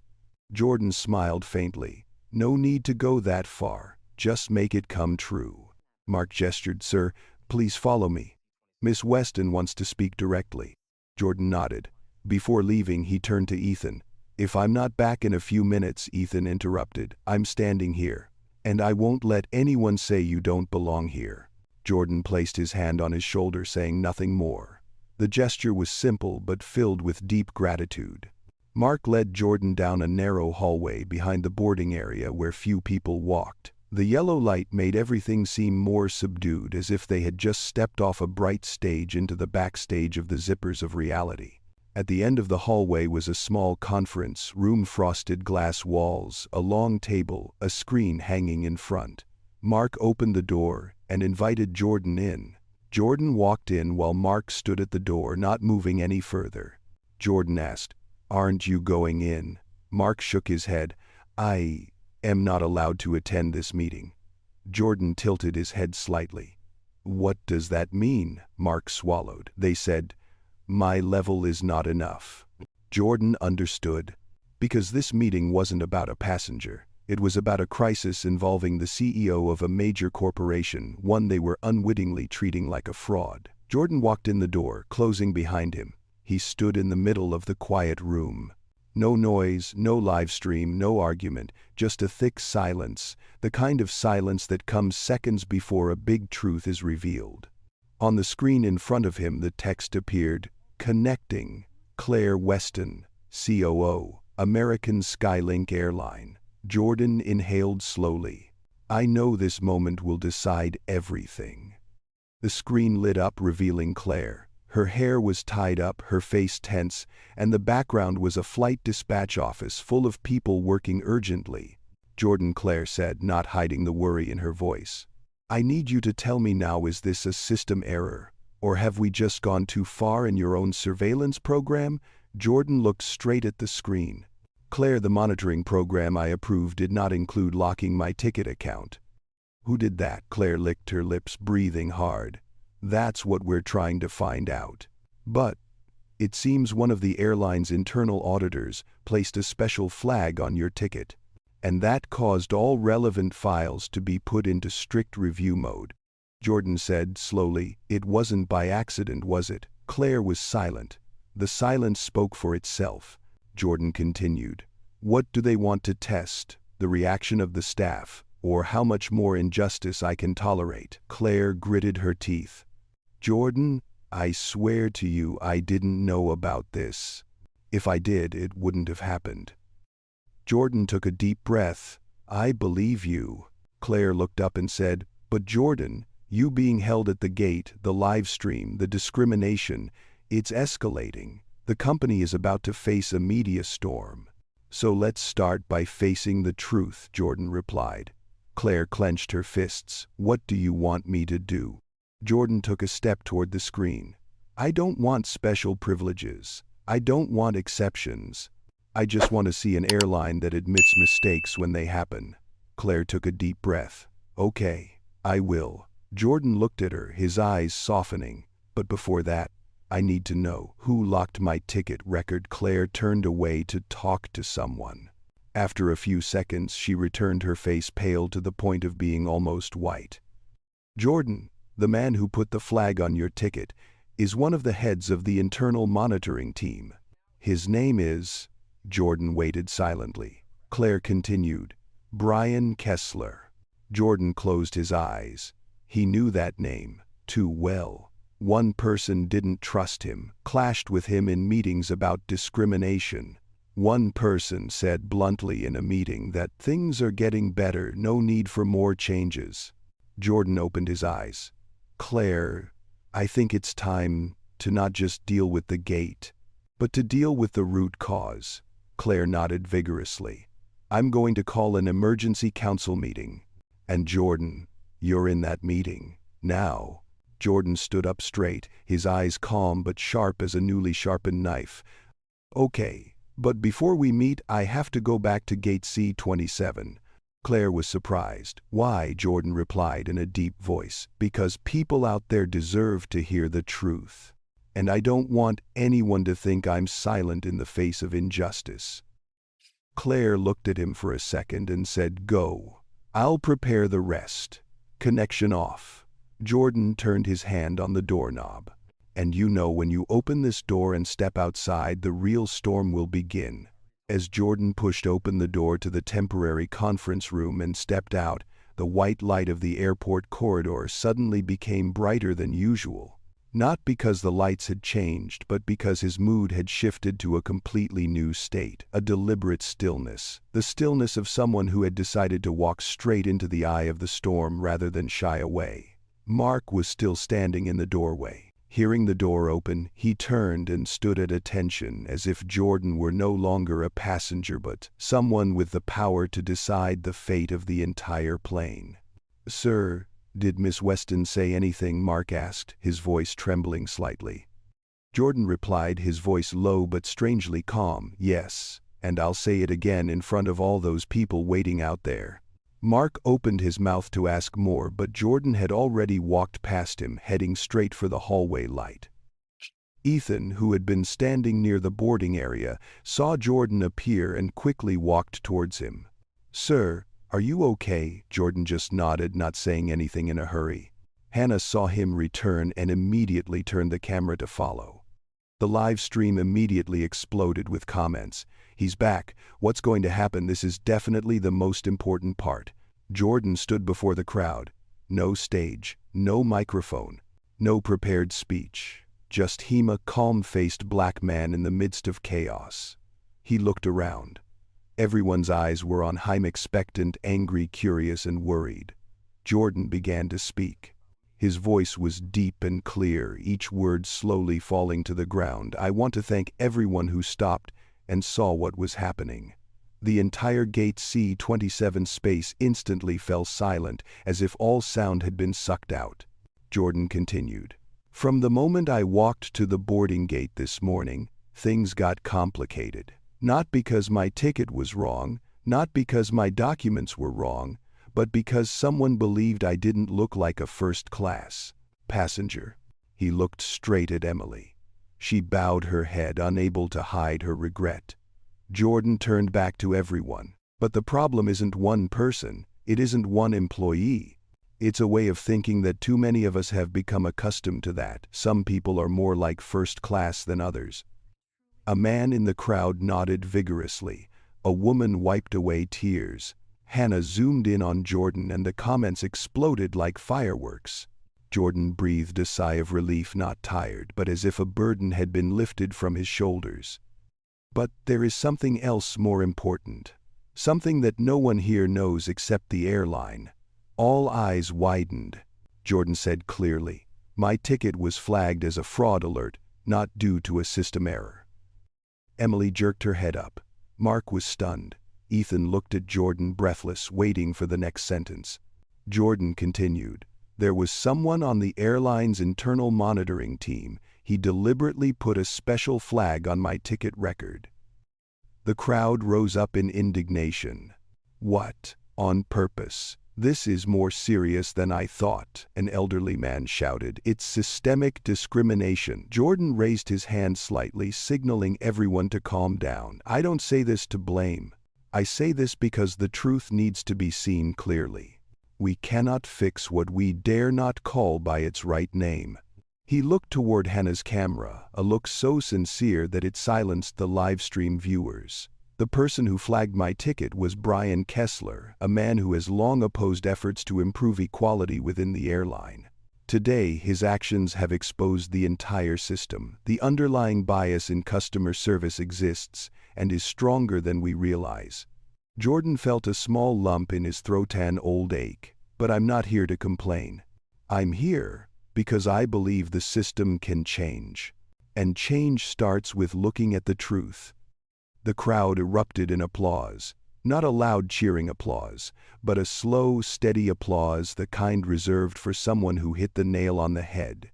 Jordan smiled faintly. "No need to go that far, just make it come true." Mark gestured, "Sir, please follow me. Miss Weston wants to speak directly." Jordan nodded. Before leaving, he turned to Ethan. "If I'm not back in a few minutes," Ethan interrupted, "I'm standing here, and I won't let anyone say you don't belong here." Jordan placed his hand on his shoulder, saying nothing more. The gesture was simple but filled with deep gratitude. Mark led Jordan down a narrow hallway behind the boarding area where few people walked. The yellow light made everything seem more subdued, as if they had just stepped off a bright stage into the backstage of the zippers of reality. At the end of the hallway was a small conference room, frosted glass walls, a long table, a screen hanging in front. Mark opened the door and invited Jordan in. Jordan walked in while Mark stood at the door, not moving any further. Jordan asked, "Aren't you going in?" Mark shook his head. "I am not allowed to attend this meeting." Jordan tilted his head slightly. "What does that mean?" Mark swallowed. "They said, my level is not enough." Jordan understood. Because this meeting wasn't about a passenger. It was about a crisis involving the CEO of a major corporation, one they were unwittingly treating like a fraud. Jordan walked in the door, closing behind him. He stood in the middle of the quiet room. No noise, no live stream, no argument, just a thick silence, the kind of silence that comes seconds before a big truth is revealed. On the screen in front of him, the text appeared, "Connecting, Claire Weston, COO, American Skylink Airline." Jordan inhaled slowly. "I know this moment will decide everything." The screen lit up, revealing Claire. Her hair was tied up, her face tense, and the background was a flight dispatch office full of people working urgently. "Jordan," Claire said, not hiding the worry in her voice, "I need you to tell me now, is this a system error? Or have we just gone too far in your own surveillance program?" Jordan looked straight at the screen. "Claire, the monitoring program I approved did not include locking my ticket account." "Who did that?" Claire licked her lips, breathing hard. "That's what we're trying to find out. But it seems one of the airline's internal auditors placed a special flag on your ticket, and that caused all relevant files to be put into strict review mode." Jordan said slowly, "It wasn't by accident, was it?" Claire was silent. The silence spoke for itself. Jordan continued, "What do they want to test? The reaction of the staff, or how much more injustice I can tolerate. Claire gritted her teeth. Jordan, I swear to you I didn't know about this. If I did, it wouldn't have happened. Jordan took a deep breath. I believe you. Claire looked up and said, but Jordan, you being held at the gate, the live stream, the discrimination, it's escalating. The company is about to face a media storm. So let's start by facing the truth, Jordan replied. Claire clenched her fists. What do you want me to do? Jordan took a step toward the screen. I don't want special privileges. I don't want exceptions. I just want to see an airline that admits mistakes when they happen. Claire took a deep breath. Okay, I will. Jordan looked at her, his eyes softening. But before that, I need to know who locked my ticket record. Claire turned away to talk to someone. After a few seconds, she returned, her face pale to the point of being almost white. Jordan, the man who put the flag on your ticket, is one of the heads of the internal monitoring team. His name is... Jordan waited silently. Claire continued, Brian Kessler. Jordan closed his eyes. He knew that name too well. One person didn't trust him, clashed with him in meetings about discrimination. One person said bluntly in a meeting that things are getting better, no need for more changes. Jordan opened his eyes. Claire, I think it's time to not just deal with the gate, but to deal with the root cause. Claire nodded vigorously. I'm going to call an emergency council meeting. And Jordan, you're in that meeting now. Jordan stood up straight, his eyes calm but sharp as a newly sharpened knife. Okay, but before we meet, I have to go back to Gate C27. Claire was surprised. Why? Jordan replied in a deep voice. Because people out there deserve to hear the truth. And I don't want anyone to think I'm silent in the face of injustice. Claire looked at him for a second and said, Go. I'll prepare the rest. Connection off. Jordan turned his hand on the doorknob. And you know, when you open this door and step outside, the real storm will begin. As Jordan pushed open the door to the temporary conference room and stepped out, the white light of the airport corridor suddenly became brighter than usual. Not because the lights had changed, but because his mood had shifted to a completely new state, a deliberate stillness, the stillness of someone who had decided to walk straight into the eye of the storm rather than shy away. Mark was still standing in the doorway. Hearing the door open, he turned and stood at attention, as if Jordan were no longer a passenger but someone with the power to decide the fate of the entire plane. Sir, did Miss Weston say anything? Mark asked, his voice trembling slightly. Jordan replied, his voice low but strangely calm, Yes, and I'll say it again in front of all those people waiting out there. Mark opened his mouth to ask more, but Jordan had already walked past him, heading straight for the hallway light. Ethan, who had been standing near the boarding area, saw Jordan appear and quickly walked towards him. Sir, are you okay? Jordan just nodded, not saying anything in a hurry. Hannah saw him return and immediately turned the camera to follow. The live stream immediately exploded with comments. He's back. What's going to happen? This is definitely the most important part. Jordan stood before the crowd. No stage, no microphone, no prepared speech. Just him, a calm-faced black man in the midst of chaos. He looked around. Everyone's eyes were on him, expectant, angry, curious, and worried. Jordan began to speak. His voice was deep and clear, each word slowly falling to the ground. I want to thank everyone who stopped and saw what was happening. The entire Gate C27 space instantly fell silent, as if all sound had been sucked out. Jordan continued. From the moment I walked to the boarding gate this morning, things got complicated. Not because my ticket was wrong, not because my documents were wrong, but because someone believed I didn't look like a first-class passenger. He looked straight at Emily. She bowed her head, unable to hide her regret. Jordan turned back to everyone. But the problem isn't one person, it isn't one employee. It's a way of thinking that too many of us have become accustomed to that. Some people are more like first class than others. A man in the crowd nodded vigorously. A woman wiped away tears. Hannah zoomed in on Jordan and the comments exploded like fireworks. Jordan breathed a sigh of relief, not tired, but as if a burden had been lifted from his shoulders. But there is something else more important. Something that no one here knows except the airline. All eyes widened. Jordan said clearly, "My ticket was flagged as a fraud alert, not due to a system error." Emily jerked her head up. Mark was stunned. Ethan looked at Jordan, breathless, waiting for the next sentence. Jordan continued, "There was someone on the airline's internal monitoring team. He deliberately put a special flag on my ticket record." The crowd rose up in indignation. "What? On purpose? This is more serious than I thought," an elderly man shouted. "It's systemic discrimination." Jordan raised his hand slightly, signaling everyone to calm down. "I don't say this to blame. I say this because the truth needs to be seen clearly. We cannot fix what we dare not call by its right name." He looked toward Hannah's camera, a look so sincere that it silenced the livestream viewers. "The person who flagged my ticket was Brian Kessler, a man who has long opposed efforts to improve equality within the airline. Today, his actions have exposed the entire system. The underlying bias in customer service exists and is stronger than we realize." Jordan felt a small lump in his throat, an old ache. "But I'm not here to complain. I'm here because I believe the system can change. And change starts with looking at the truth." The crowd erupted in applause. Not a loud cheering applause, but a slow, steady applause, the kind reserved for someone who hit the nail on the head.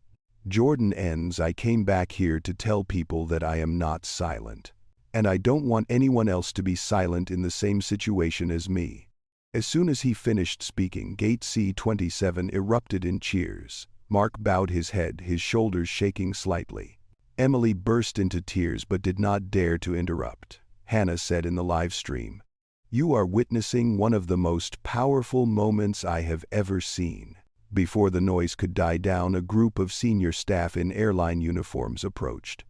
Jordan ends, "I came back here to tell people that I am not silent. And I don't want anyone else to be silent in the same situation as me." As soon as he finished speaking, Gate C27 erupted in cheers. Mark bowed his head, his shoulders shaking slightly. Emily burst into tears but did not dare to interrupt. Hannah said in the live stream, "You are witnessing one of the most powerful moments I have ever seen." Before the noise could die down, a group of senior staff in airline uniforms approached.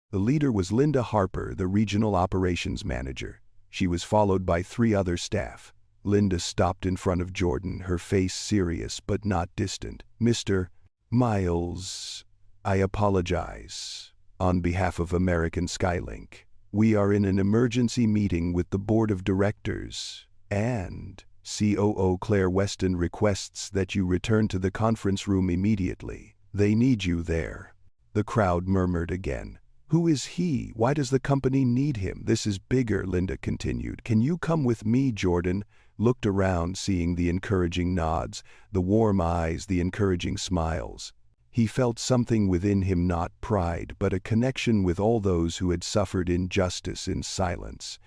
The leader was Linda Harper, the regional operations manager. She was followed by 3 other staff. Linda stopped in front of Jordan, her face serious but not distant. "Mr. Miles, I apologize. On behalf of American Skylink, we are in an emergency meeting with the board of directors, and COO Claire Weston requests that you return to the conference room immediately. They need you there." The crowd murmured again. "Who is he? Why does the company need him? This is bigger," Linda continued. "Can you come with me?" Jordan looked around, seeing the encouraging nods, the warm eyes, the encouraging smiles. He felt something within him, not pride, but a connection with all those who had suffered injustice in silence.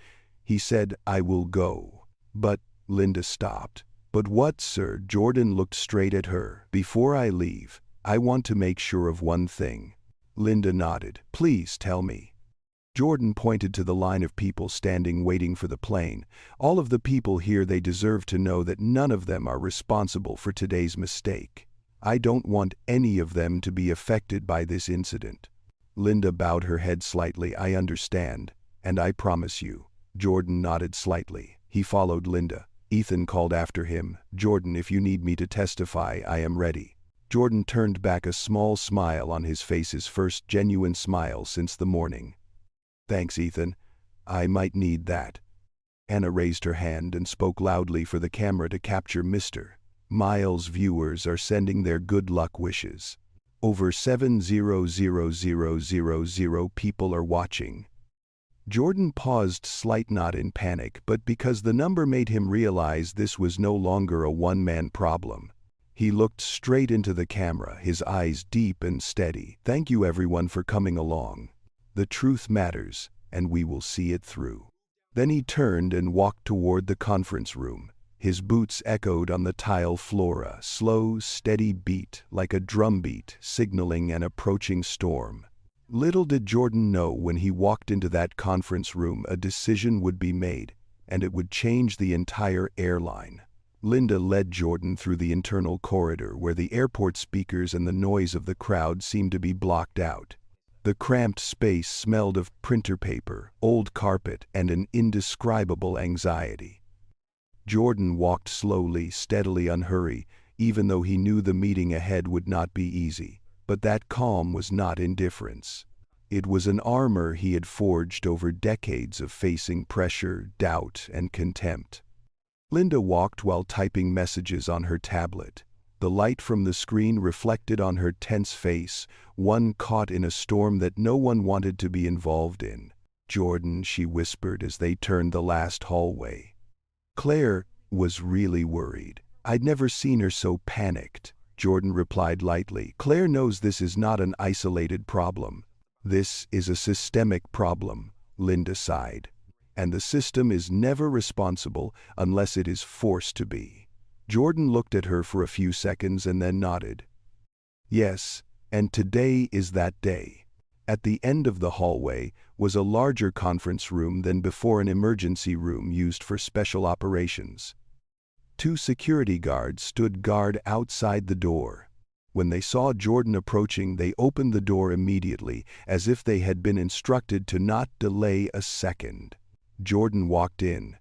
He said, "I will go." "But," Linda stopped. "But what, sir?" Jordan looked straight at her. "Before I leave, I want to make sure of one thing." Linda nodded. "Please tell me." Jordan pointed to the line of people standing waiting for the plane. "All of the people here, they deserve to know that none of them are responsible for today's mistake. I don't want any of them to be affected by this incident." Linda bowed her head slightly. "I understand, and I promise you." Jordan nodded slightly. He followed Linda. Ethan called after him, "Jordan, if you need me to testify, I am ready." Jordan turned back, a small smile on his face, his first genuine smile since the morning. "Thanks, Ethan. I might need that." Anna raised her hand and spoke loudly for the camera to capture Mr. Miles. "Viewers are sending their good luck wishes. Over 700,000 people are watching." Jordan paused, slight, not in panic, but because the number made him realize this was no longer a one-man problem. He looked straight into the camera, his eyes deep and steady. "Thank you everyone for coming along. The truth matters, and we will see it through." Then he turned and walked toward the conference room. His boots echoed on the tile floor, a slow, steady beat, like a drumbeat, signaling an approaching storm. Little did Jordan know when he walked into that conference room, a decision would be made, and it would change the entire airline. Linda led Jordan through the internal corridor where the airport speakers and the noise of the crowd seemed to be blocked out. The cramped space smelled of printer paper, old carpet, and an indescribable anxiety. Jordan walked slowly, steadily, unhurried, even though he knew the meeting ahead would not be easy. But that calm was not indifference. It was an armor he had forged over decades of facing pressure, doubt, and contempt. Linda walked while typing messages on her tablet. The light from the screen reflected on her tense face, one caught in a storm that no one wanted to be involved in. "Jordan," she whispered as they turned the last hallway. Claire was really worried. "I'd never seen her so panicked," Jordan replied lightly. "Claire knows this is not an isolated problem. This is a systemic problem," Linda sighed. "And the system is never responsible unless it is forced to be." Jordan looked at her for a few seconds and then nodded. "Yes, and today is that day." At the end of the hallway was a larger conference room than before, an emergency room used for special operations. 2 security guards stood guard outside the door. When they saw Jordan approaching, they opened the door immediately, as if they had been instructed to not delay a second. Jordan walked in.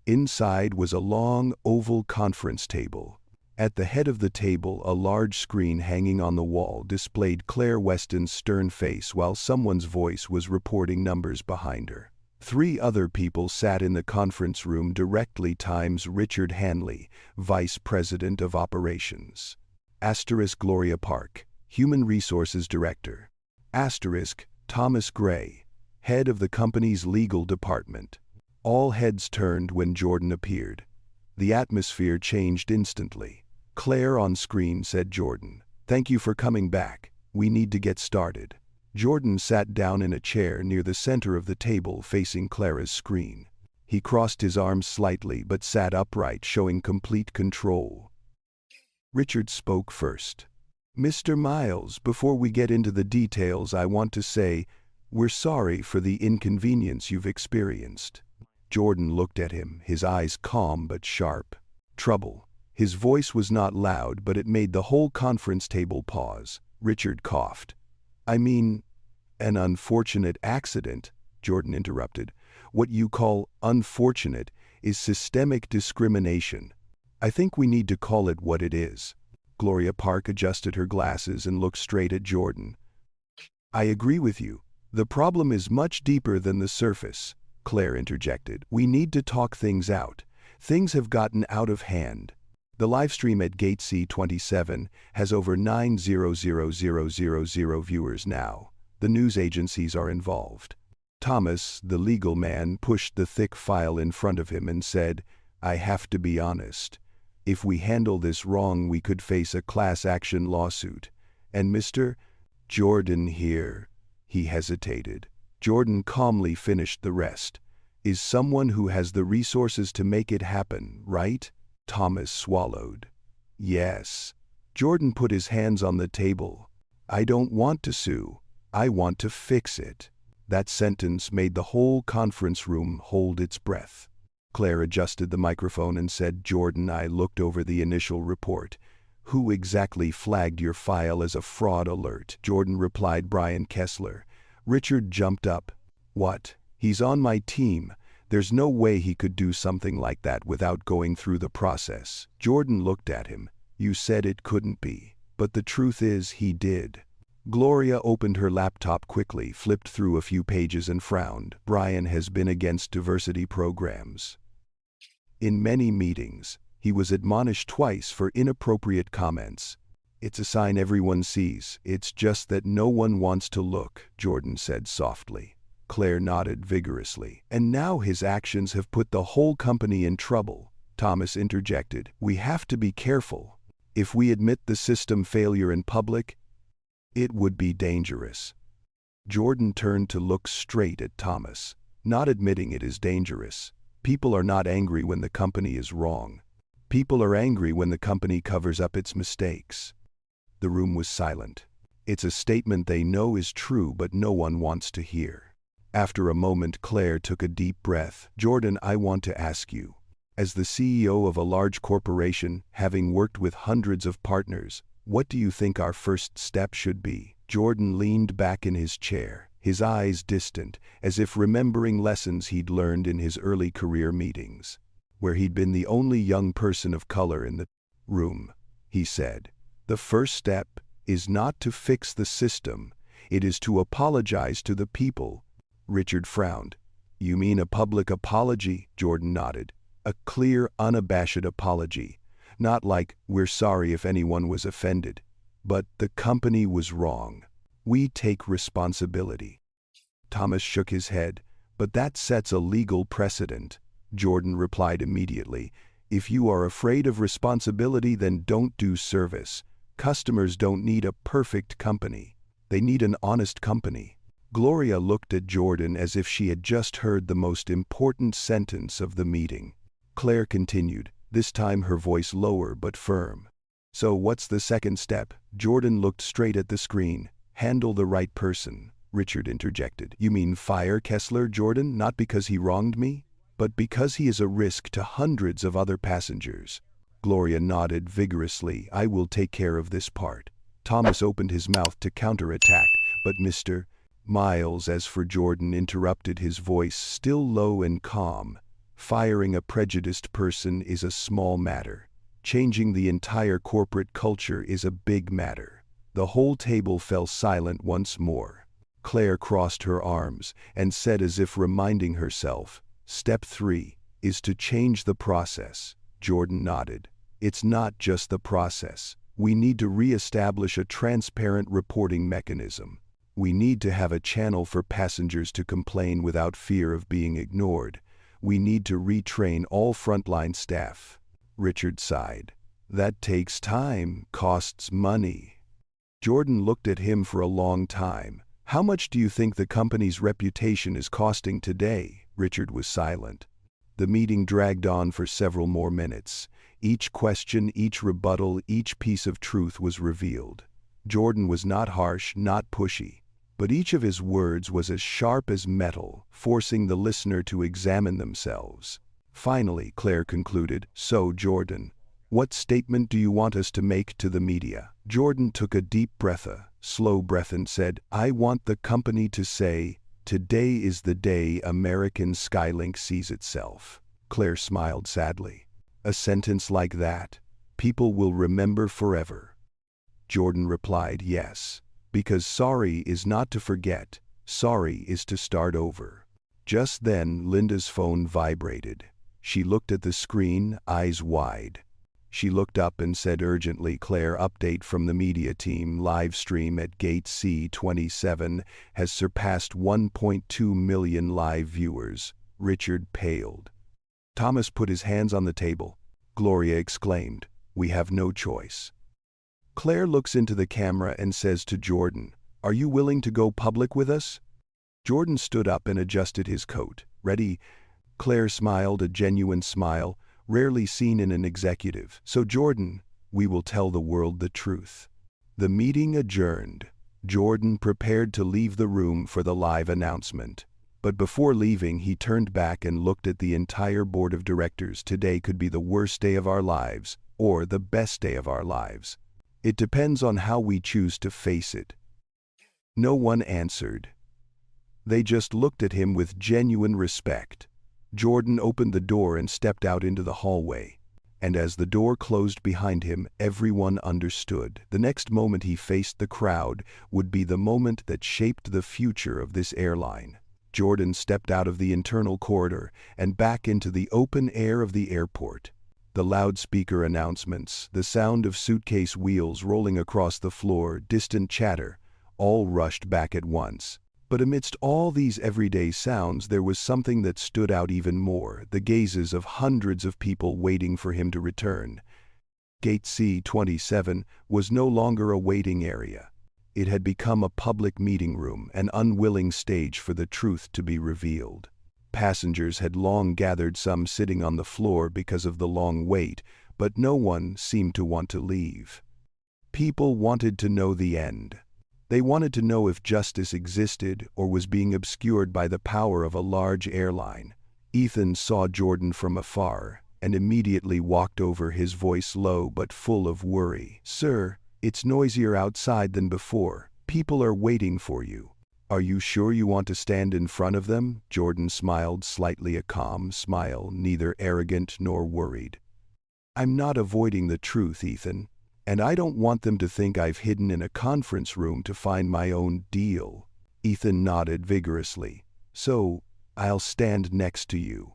Inside was a long, oval conference table. At the head of the table, a large screen hanging on the wall displayed Claire Weston's stern face while someone's voice was reporting numbers behind her. 3 other people sat in the conference room directly times Richard Hanley, Vice President of Operations. Gloria Park, Human Resources Director. Thomas Gray, Head of the company's legal department. All heads turned when Jordan appeared. The atmosphere changed instantly. "Claire on screen," said Jordan. "Thank you for coming back. We need to get started." Jordan sat down in a chair near the center of the table facing Clara's screen. He crossed his arms slightly but sat upright, showing complete control. Richard spoke first. "Mr. Miles, before we get into the details, I want to say, we're sorry for the inconvenience you've experienced." Jordan looked at him, his eyes calm but sharp. "Trouble." His voice was not loud, but it made the whole conference table pause. Richard coughed. "I mean, an unfortunate accident," Jordan interrupted. "What you call unfortunate is systemic discrimination. I think we need to call it what it is." Gloria Park adjusted her glasses and looked straight at Jordan. "I agree with you. The problem is much deeper than the surface," Claire interjected. "We need to talk things out. Things have gotten out of hand." The livestream at Gate C27 has over 900,000 viewers now. The news agencies are involved. Thomas, the legal man, pushed the thick file in front of him and said, "I have to be honest. If we handle this wrong, we could face a class action lawsuit. And Mr. Jordan here," he hesitated. Jordan calmly finished the rest. "Is someone who has the resources to make it happen, right?" Thomas swallowed. "Yes." Jordan put his hands on the table. "I don't want to sue. I want to fix it." That sentence made the whole conference room hold its breath. Claire adjusted the microphone and said, "Jordan, I looked over the initial report. Who exactly flagged your file as a fraud alert?" Jordan replied, "Brian Kessler." Richard jumped up. "What? He's on my team. There's no way he could do something like that without going through the process." Jordan looked at him. "You said it couldn't be. But the truth is, he did." Gloria opened her laptop quickly, flipped through a few pages and frowned. "Brian has been against diversity programs. In many meetings, he was admonished twice for inappropriate comments. It's a sign everyone sees. It's just that no one wants to look," Jordan said softly. Claire nodded vigorously. "And now his actions have put the whole company in trouble," Thomas interjected. "We have to be careful. If we admit the system failure in public, it would be dangerous." Jordan turned to look straight at Thomas. "Not admitting it is dangerous. People are not angry when the company is wrong. People are angry when the company covers up its mistakes." The room was silent. It's a statement they know is true, but no one wants to hear. After a moment, Claire took a deep breath. "Jordan, I want to ask you, as the CEO of a large corporation, having worked with hundreds of partners, what do you think our first step should be?" Jordan leaned back in his chair, his eyes distant, as if remembering lessons he'd learned in his early career meetings. where he'd been the only young person of color in the room. He said, "The first step is not to fix the system, it is to apologize to the people." Richard frowned. "You mean a public apology?" Jordan nodded. "A clear, unabashed apology. Not like, 'we're sorry if anyone was offended,' but 'the company was wrong. We take responsibility.'" Thomas shook his head. "But that sets a legal precedent." Jordan replied immediately, "If you are afraid of responsibility, then don't do service. Customers don't need a perfect company. They need an honest company." Gloria looked at Jordan as if she had just heard the most important sentence of the meeting. Claire continued, this time her voice lower but firm. "So what's the second step?" Jordan looked straight at the screen. "Handle the right person," Richard interjected. "You mean fire Kessler, Jordan, not because he wronged me, but because he is a risk to hundreds of other passengers?" Gloria nodded vigorously. "I will take care of this part." Thomas opened his mouth to counterattack, but Mr. Miles, as for Jordan, interrupted, his voice still low and calm. "Firing a prejudiced person is a small matter. Changing the entire corporate culture is a big matter." The whole table fell silent once more. Claire crossed her arms and said, as if reminding herself, "Step 3 is to change the process." Jordan nodded. "It's not just the process. We need to re-establish a transparent reporting mechanism. We need to have a channel for passengers to complain without fear of being ignored. We need to retrain all frontline staff." Richard sighed. "That takes time, costs money." Jordan looked at him for a long time. "How much do you think the company's reputation is costing today?" Richard was silent. The meeting dragged on for several more minutes. Each question, each rebuttal, each piece of truth was revealed. Jordan was not harsh, not pushy, but each of his words was as sharp as metal, forcing the listener to examine themselves. Finally, Claire concluded, "So, Jordan, what statement do you want us to make to the media?" Jordan took a deep breath, a slow breath, and said, "I want the company to say, 'Today is the day American Skylink sees itself.'" Claire smiled sadly. "A sentence like that, people will remember forever." Jordan replied, "Yes. Because sorry is not to forget, sorry is to start over." Just then, Linda's phone vibrated. She looked at the screen, eyes wide. She looked up and said urgently, "Claire, update from the media team. Live stream at Gate C27 has surpassed 1.2 million live viewers." Richard paled. Thomas put his hands on the table. Gloria exclaimed, "We have no choice." Claire looks into the camera and says to Jordan, "Are you willing to go public with us?" Jordan stood up and adjusted his coat. "Ready?" Claire smiled, a genuine smile, rarely seen in an executive. "So Jordan, we will tell the world the truth." The meeting adjourned. Jordan prepared to leave the room for the live announcement. But before leaving, he turned back and looked at the entire board of directors. "Today could be the worst day of our lives, or the best day of our lives. It depends on how we choose to face it." No one answered. They just looked at him with genuine respect. Jordan opened the door and stepped out into the hallway. And as the door closed behind him, everyone understood. The next moment he faced the crowd would be the moment that shaped the future of this airline. Jordan stepped out of the internal corridor and back into the open air of the airport. The loudspeaker announcements, the sound of suitcase wheels rolling across the floor, distant chatter, all rushed back at once. But amidst all these everyday sounds, there was something that stood out even more: the gazes of hundreds of people waiting for him to return. Gate C27 was no longer a waiting area. It had become a public meeting room, an unwilling stage for the truth to be revealed. Passengers had long gathered, some sitting on the floor because of the long wait, but no one seemed to want to leave. People wanted to know the end. They wanted to know if justice existed or was being obscured by the power of a large airline. Ethan saw Jordan from afar and immediately walked over, his voice low but full of worry. "Sir, it's noisier outside than before. People are waiting for you." Are you sure you want to stand in front of them? Jordan smiled slightly, a calm smile, neither arrogant nor worried. I'm not avoiding the truth, Ethan. And I don't want them to think I've hidden in a conference room to find my own deal. Ethan nodded vigorously. So, I'll stand next to you.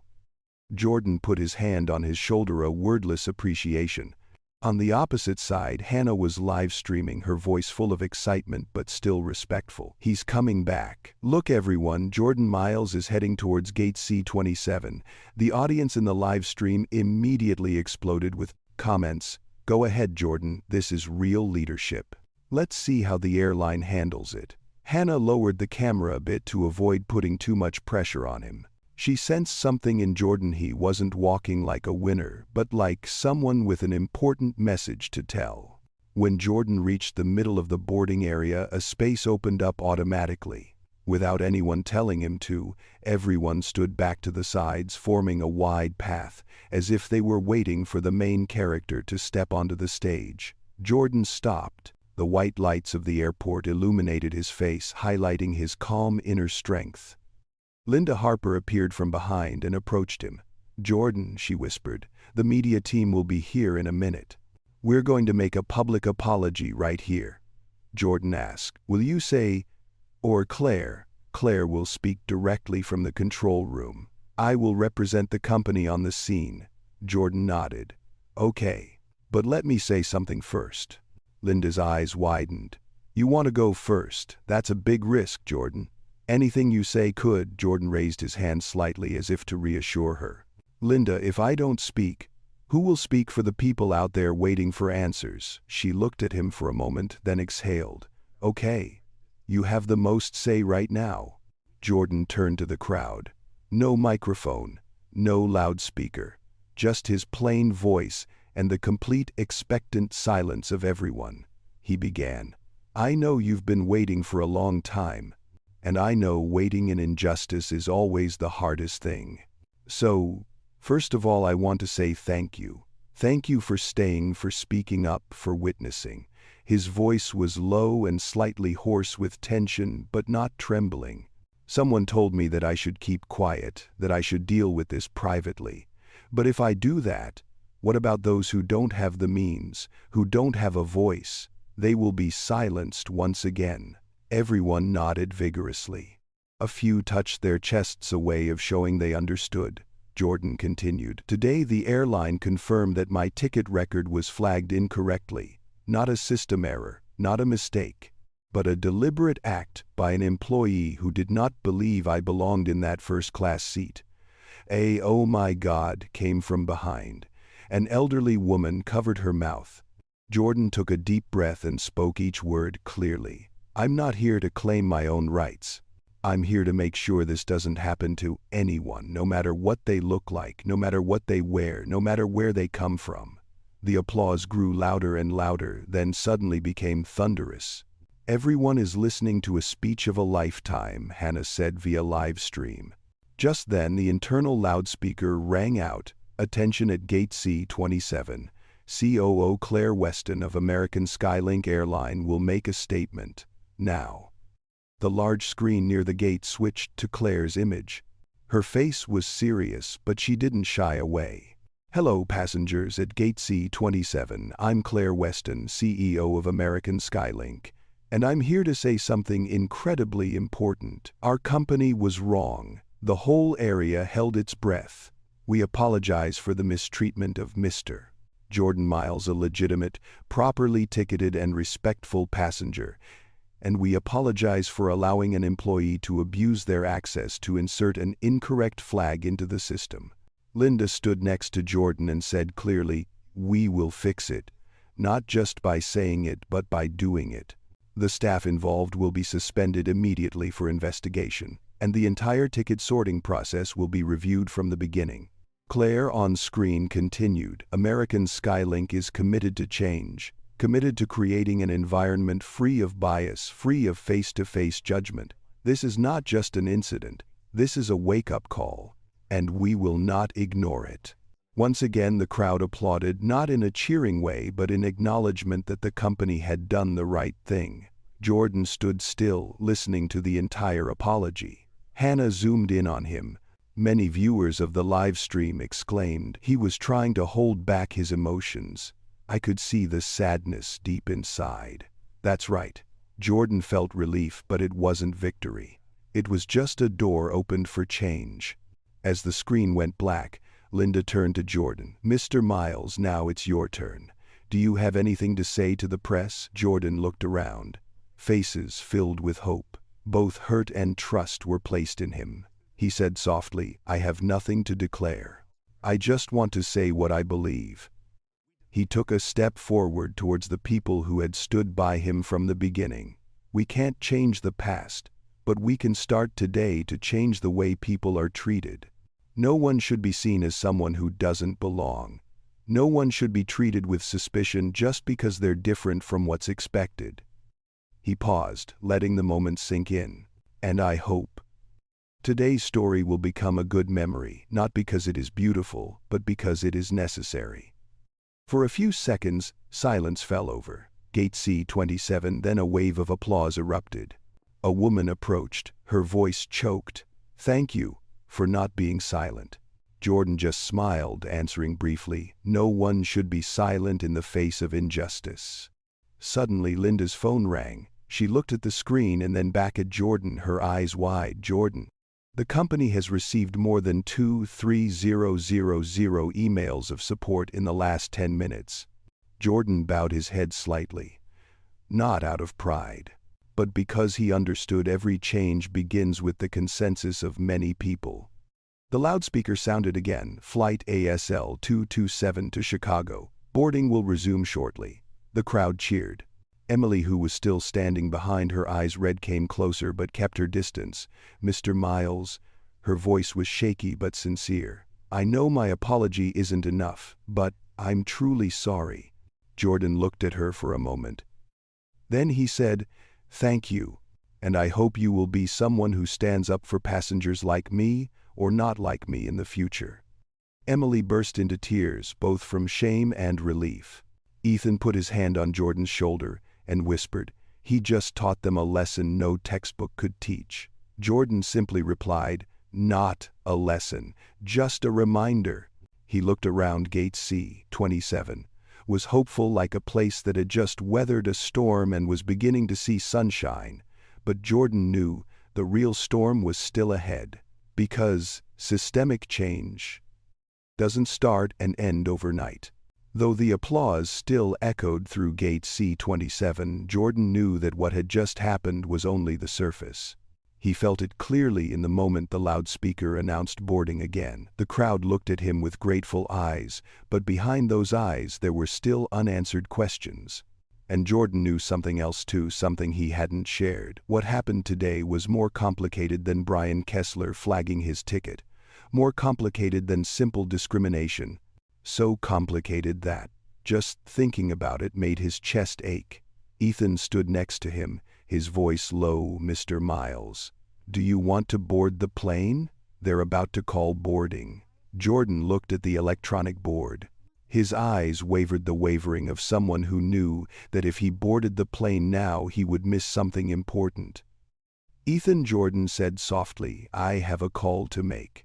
Jordan put his hand on his shoulder, a wordless appreciation. On the opposite side, Hannah was live streaming, her voice full of excitement but still respectful. He's coming back. Look everyone, Jordan Miles is heading towards Gate C27. The audience in the live stream immediately exploded with comments. Go ahead, Jordan, this is real leadership. Let's see how the airline handles it. Hannah lowered the camera a bit to avoid putting too much pressure on him. She sensed something in Jordan. He wasn't walking like a winner, but like someone with an important message to tell. When Jordan reached the middle of the boarding area, a space opened up automatically. Without anyone telling him to, everyone stood back to the sides, forming a wide path, as if they were waiting for the main character to step onto the stage. Jordan stopped. The white lights of the airport illuminated his face, highlighting his calm inner strength. Linda Harper appeared from behind and approached him. Jordan, she whispered, the media team will be here in a minute. We're going to make a public apology right here. Jordan asked, will you say, or Claire? Claire will speak directly from the control room. I will represent the company on the scene. Jordan nodded. Okay. But let me say something first. Linda's eyes widened. You want to go first? That's a big risk, Jordan. Anything you say could. Jordan raised his hand slightly as if to reassure her. Linda, if I don't speak, who will speak for the people out there waiting for answers? She looked at him for a moment, then exhaled. Okay. You have the most say right now. Jordan turned to the crowd. No microphone, no loudspeaker, just his plain voice and the complete expectant silence of everyone. He began. I know you've been waiting for a long time, and I know waiting in injustice is always the hardest thing. So, first of all, I want to say thank you. Thank you for staying, for speaking up, for witnessing. His voice was low and slightly hoarse with tension, but not trembling. Someone told me that I should keep quiet, that I should deal with this privately. But if I do that, what about those who don't have the means, who don't have a voice? They will be silenced once again. Everyone nodded vigorously. A few touched their chests, a way of showing they understood. Jordan continued. Today the airline confirmed that my ticket record was flagged incorrectly. Not a system error, not a mistake, but a deliberate act by an employee who did not believe I belonged in that first-class seat. Oh my God, came from behind. An elderly woman covered her mouth. Jordan took a deep breath and spoke each word clearly. I'm not here to claim my own rights. I'm here to make sure this doesn't happen to anyone, no matter what they look like, no matter what they wear, no matter where they come from. The applause grew louder and louder, then suddenly became thunderous. Everyone is listening to a speech of a lifetime, Hannah said via live stream. Just then the internal loudspeaker rang out. Attention at Gate C27. COO Claire Weston of American Skylink Airline will make a statement. Now. The large screen near the gate switched to Claire's image. Her face was serious, but she didn't shy away. Hello passengers at Gate C27, I'm Claire Weston, CEO of American Skylink, and I'm here to say something incredibly important. Our company was wrong. The whole area held its breath. We apologize for the mistreatment of Mr. Jordan Miles, a legitimate, properly ticketed and respectful passenger, and we apologize for allowing an employee to abuse their access to insert an incorrect flag into the system. Linda stood next to Jordan and said clearly, we will fix it, not just by saying it but by doing it. The staff involved will be suspended immediately for investigation, and the entire ticket sorting process will be reviewed from the beginning. Claire on screen continued, American Skylink is committed to change, committed to creating an environment free of bias, free of face-to-face judgment. This is not just an incident, this is a wake-up call. And we will not ignore it. Once again the crowd applauded, not in a cheering way but in acknowledgement that the company had done the right thing. Jordan stood still, listening to the entire apology. Hannah zoomed in on him. Many viewers of the live stream exclaimed. He was trying to hold back his emotions. I could see the sadness deep inside. That's right. Jordan felt relief, but it wasn't victory. It was just a door opened for change. As the screen went black, Linda turned to Jordan. Mr. Miles, now it's your turn. Do you have anything to say to the press? Jordan looked around. Faces filled with hope. Both hurt and trust were placed in him. He said softly, I have nothing to declare. I just want to say what I believe. He took a step forward towards the people who had stood by him from the beginning. We can't change the past, but we can start today to change the way people are treated. No one should be seen as someone who doesn't belong. No one should be treated with suspicion just because they're different from what's expected. He paused, letting the moment sink in. And I hope today's story will become a good memory, not because it is beautiful, but because it is necessary. For a few seconds, silence fell over Gate C27, then a wave of applause erupted. A woman approached, her voice choked. Thank you for not being silent. Jordan just smiled, answering briefly, no one should be silent in the face of injustice. Suddenly Linda's phone rang. She looked at the screen and then back at Jordan, her eyes wide. Jordan, the company has received more than 2,300 emails of support in the last 10 minutes. Jordan bowed his head slightly. Not out of pride, but because he understood every change begins with the consensus of many people. The loudspeaker sounded again. Flight ASL 227 to Chicago. Boarding will resume shortly. The crowd cheered. Emily, who was still standing behind, her eyes red, came closer but kept her distance. Mr. Miles, her voice was shaky but sincere. I know my apology isn't enough, but I'm truly sorry. Jordan looked at her for a moment. Then he said, thank you, and I hope you will be someone who stands up for passengers like me or not like me in the future. Emily burst into tears, both from shame and relief. Ethan put his hand on Jordan's shoulder and whispered, he just taught them a lesson no textbook could teach. Jordan simply replied, not a lesson, just a reminder. He looked around. Gate C27 was hopeful, like a place that had just weathered a storm and was beginning to see sunshine. But Jordan knew the real storm was still ahead, because systemic change doesn't start and end overnight. Though the applause still echoed through Gate C27, Jordan knew that what had just happened was only the surface. He felt it clearly in the moment the loudspeaker announced boarding again. The crowd looked at him with grateful eyes, but behind those eyes there were still unanswered questions. And Jordan knew something else too, something he hadn't shared. What happened today was more complicated than Brian Kessler flagging his ticket, more complicated than simple discrimination. So complicated that, just thinking about it made his chest ache. Ethan stood next to him, his voice low. Mr. Miles, do you want to board the plane? They're about to call boarding. Jordan looked at the electronic board. His eyes wavered, the wavering of someone who knew that if he boarded the plane now he would miss something important. Ethan, Jordan said softly, I have a call to make.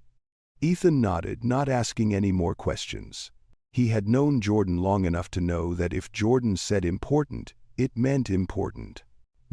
Ethan nodded, not asking any more questions. He had known Jordan long enough to know that if Jordan said important, it meant important.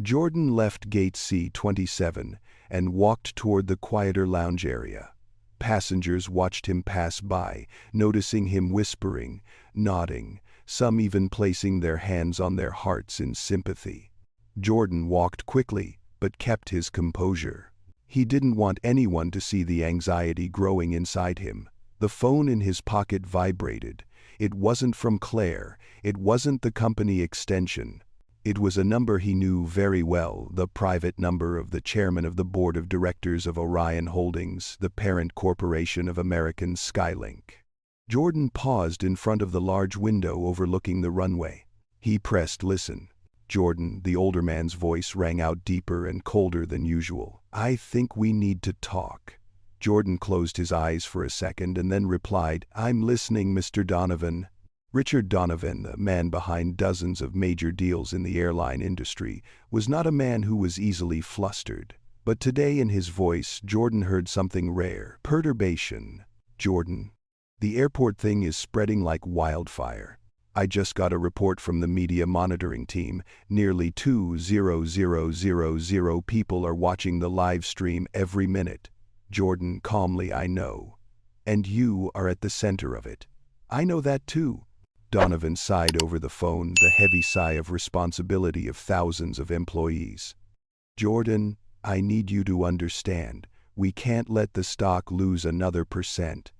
Jordan left Gate C27 and walked toward the quieter lounge area. Passengers watched him pass by, noticing him, whispering, nodding, some even placing their hands on their hearts in sympathy. Jordan walked quickly, but kept his composure. He didn't want anyone to see the anxiety growing inside him. The phone in his pocket vibrated. It wasn't from Claire. It wasn't the company extension. It was a number he knew very well, the private number of the chairman of the board of directors of Orion Holdings, the parent corporation of American Skylink. Jordan paused in front of the large window overlooking the runway. He pressed listen. Jordan, the older man's voice rang out deeper and colder than usual. I think we need to talk. Jordan closed his eyes for a second and then replied, I'm listening, Mr. Donovan. Richard Donovan, the man behind dozens of major deals in the airline industry, was not a man who was easily flustered. But today in his voice, Jordan heard something rare. Perturbation. Jordan, the airport thing is spreading like wildfire. I just got a report from the media monitoring team. Nearly 2,000 people are watching the live stream every minute. Jordan, calmly, I know. And you are at the center of it. I know that too. Donovan sighed over the phone, the heavy sigh of responsibility of thousands of employees. Jordan, I need you to understand. We can't let the stock lose another %.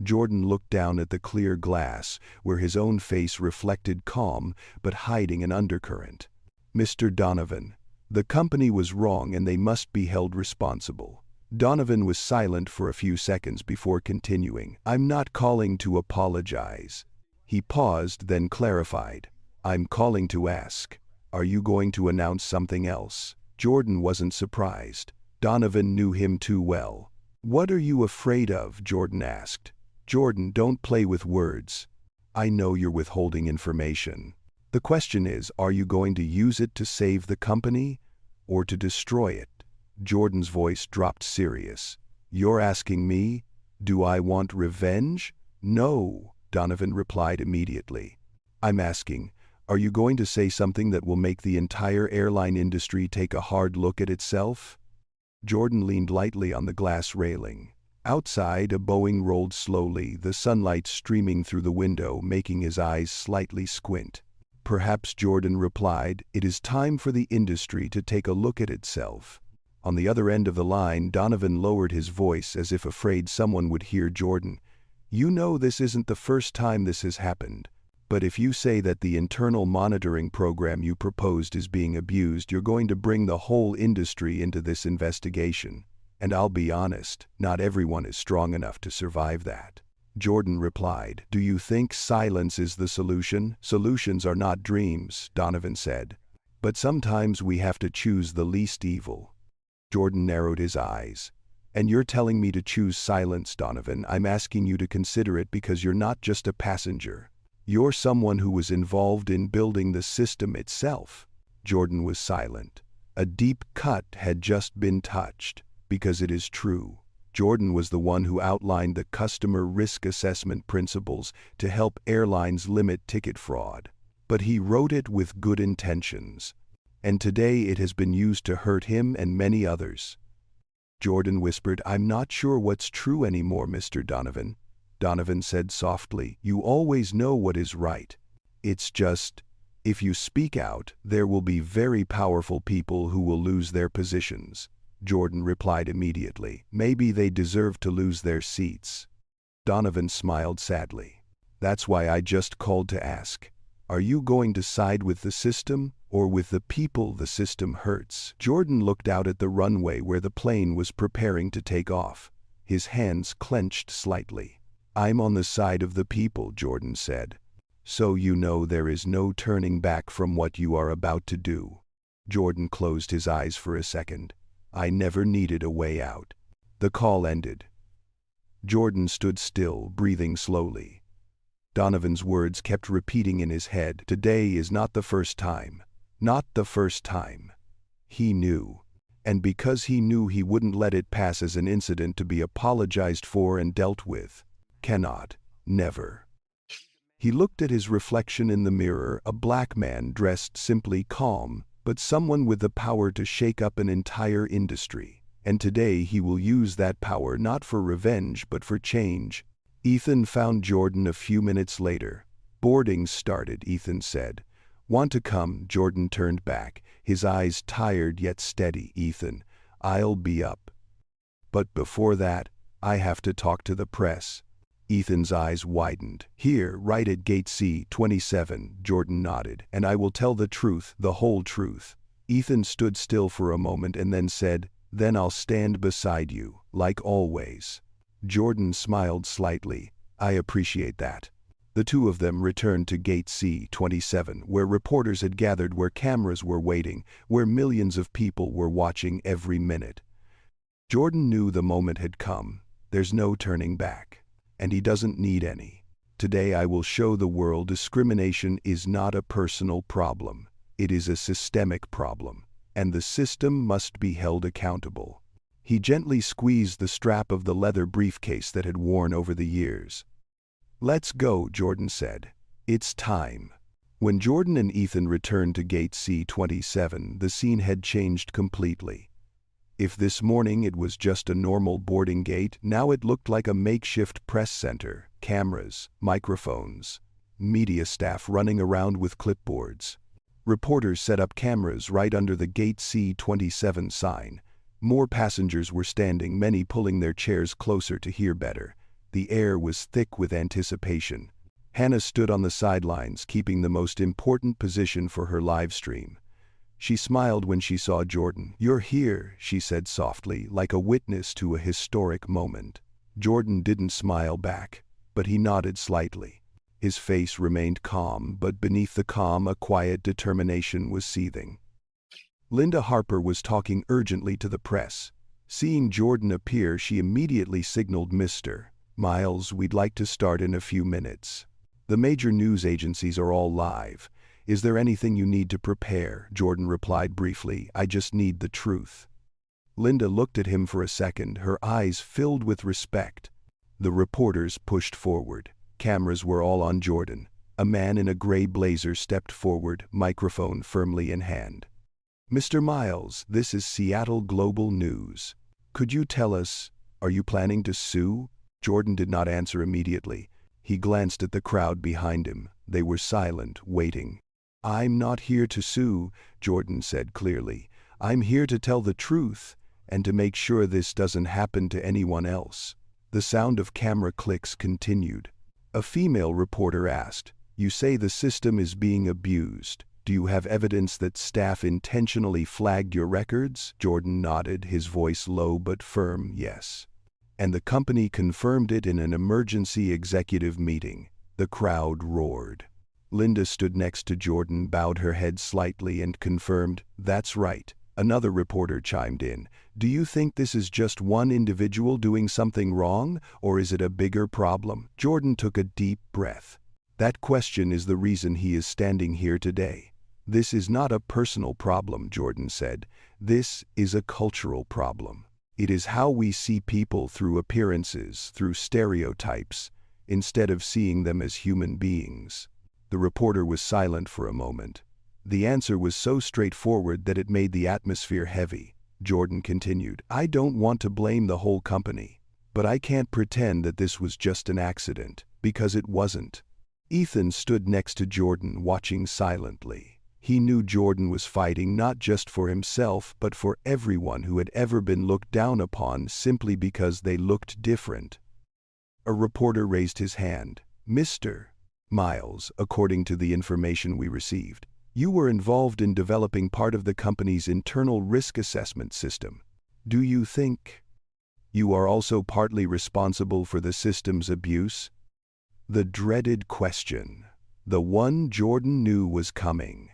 Jordan looked down at the clear glass, where his own face reflected calm, but hiding an undercurrent. Mr. Donovan, the company was wrong and they must be held responsible. Donovan was silent for a few seconds before continuing. I'm not calling to apologize. He paused, then clarified. I'm calling to ask, are you going to announce something else? Jordan wasn't surprised. Donovan knew him too well. What are you afraid of? Jordan asked. Jordan, don't play with words. I know you're withholding information. The question is, are you going to use it to save the company or to destroy it? Jordan's voice dropped serious. You're asking me? Do I want revenge? No, Donovan replied immediately. I'm asking, are you going to say something that will make the entire airline industry take a hard look at itself? Jordan leaned lightly on the glass railing. Outside, a Boeing rolled slowly, the sunlight streaming through the window, making his eyes slightly squint. Perhaps, Jordan replied, it is time for the industry to take a look at itself. On the other end of the line, Donovan lowered his voice as if afraid someone would hear Jordan. You know this isn't the first time this has happened. But if you say that the internal monitoring program you proposed is being abused, you're going to bring the whole industry into this investigation. And I'll be honest, not everyone is strong enough to survive that. Jordan replied, do you think silence is the solution? Solutions are not dreams, Donovan said. But sometimes we have to choose the least evil. Jordan narrowed his eyes. And you're telling me to choose silence, Donovan. I'm asking you to consider it because you're not just a passenger. You're someone who was involved in building the system itself. Jordan was silent. A deep cut had just been touched. Because it is true. Jordan was the one who outlined the customer risk assessment principles to help airlines limit ticket fraud. But he wrote it with good intentions. And today it has been used to hurt him and many others. Jordan whispered, I'm not sure what's true anymore, Mr. Donovan. Donovan said softly, you always know what is right. It's just, if you speak out, there will be very powerful people who will lose their positions. Jordan replied immediately, maybe they deserve to lose their seats. Donovan smiled sadly. That's why I just called to ask. Are you going to side with the system or with the people the system hurts? Jordan looked out at the runway where the plane was preparing to take off. His hands clenched slightly. I'm on the side of the people, Jordan said. So you know there is no turning back from what you are about to do. Jordan closed his eyes for a second. I never needed a way out. The call ended. Jordan stood still, breathing slowly. Donovan's words kept repeating in his head. Today is not the first time. Not the first time. He knew. And because he knew, he wouldn't let it pass as an incident to be apologized for and dealt with. Cannot. Never. He looked at his reflection in the mirror, a black man dressed simply calm, but someone with the power to shake up an entire industry. And today he will use that power not for revenge but for change. Ethan found Jordan a few minutes later. Boarding started, Ethan said. Want to come? Jordan turned back, his eyes tired yet steady. Ethan, I'll be up. But before that, I have to talk to the press. Ethan's eyes widened. Here, right at Gate C27, Jordan nodded. And I will tell the truth, the whole truth. Ethan stood still for a moment and then said, then I'll stand beside you, like always. Jordan smiled slightly. I appreciate that. The two of them returned to Gate C27, where reporters had gathered, where cameras were waiting, where millions of people were watching every minute. Jordan knew the moment had come. There's no turning back. And he doesn't need any. Today I will show the world discrimination is not a personal problem. It is a systemic problem, and the system must be held accountable. He gently squeezed the strap of the leather briefcase that had worn over the years. "Let's go," Jordan said. "It's time." When Jordan and Ethan returned to Gate C27, the scene had changed completely. If this morning it was just a normal boarding gate, now it looked like a makeshift press center, cameras, microphones, media staff running around with clipboards. Reporters set up cameras right under the Gate C27 sign. More passengers were standing, many pulling their chairs closer to hear better. The air was thick with anticipation. Hannah stood on the sidelines, keeping the most important position for her live stream. She smiled when she saw Jordan. "You're here," she said softly, like a witness to a historic moment. Jordan didn't smile back, but he nodded slightly. His face remained calm, but beneath the calm a quiet determination was seething. Linda Harper was talking urgently to the press. Seeing Jordan appear, she immediately signaled, "Mr. Miles, we'd like to start in a few minutes. The major news agencies are all live. Is there anything you need to prepare?" Jordan replied briefly, "I just need the truth." Linda looked at him for a second, her eyes filled with respect. The reporters pushed forward. Cameras were all on Jordan. A man in a gray blazer stepped forward, microphone firmly in hand. "Mr. Miles, this is Seattle Global News. Could you tell us, are you planning to sue?" Jordan did not answer immediately. He glanced at the crowd behind him. They were silent, waiting. "I'm not here to sue," Jordan said clearly. "I'm here to tell the truth, and to make sure this doesn't happen to anyone else." The sound of camera clicks continued. A female reporter asked, "You say the system is being abused. Do you have evidence that staff intentionally flagged your records?" Jordan nodded, his voice low but firm, "Yes. And the company confirmed it in an emergency executive meeting." The crowd roared. Linda stood next to Jordan, bowed her head slightly, and confirmed, "That's right." Another reporter chimed in, "Do you think this is just one individual doing something wrong, or is it a bigger problem?" Jordan took a deep breath. "That question is the reason he is standing here today. This is not a personal problem," Jordan said. "This is a cultural problem. It is how we see people, through appearances, through stereotypes, instead of seeing them as human beings." The reporter was silent for a moment. The answer was so straightforward that it made the atmosphere heavy. Jordan continued, "I don't want to blame the whole company, but I can't pretend that this was just an accident, because it wasn't." Ethan stood next to Jordan, watching silently. He knew Jordan was fighting not just for himself, but for everyone who had ever been looked down upon simply because they looked different. A reporter raised his hand. "Mr. Miles, according to the information we received, you were involved in developing part of the company's internal risk assessment system. Do you think you are also partly responsible for the system's abuse?" The dreaded question. The one Jordan knew was coming.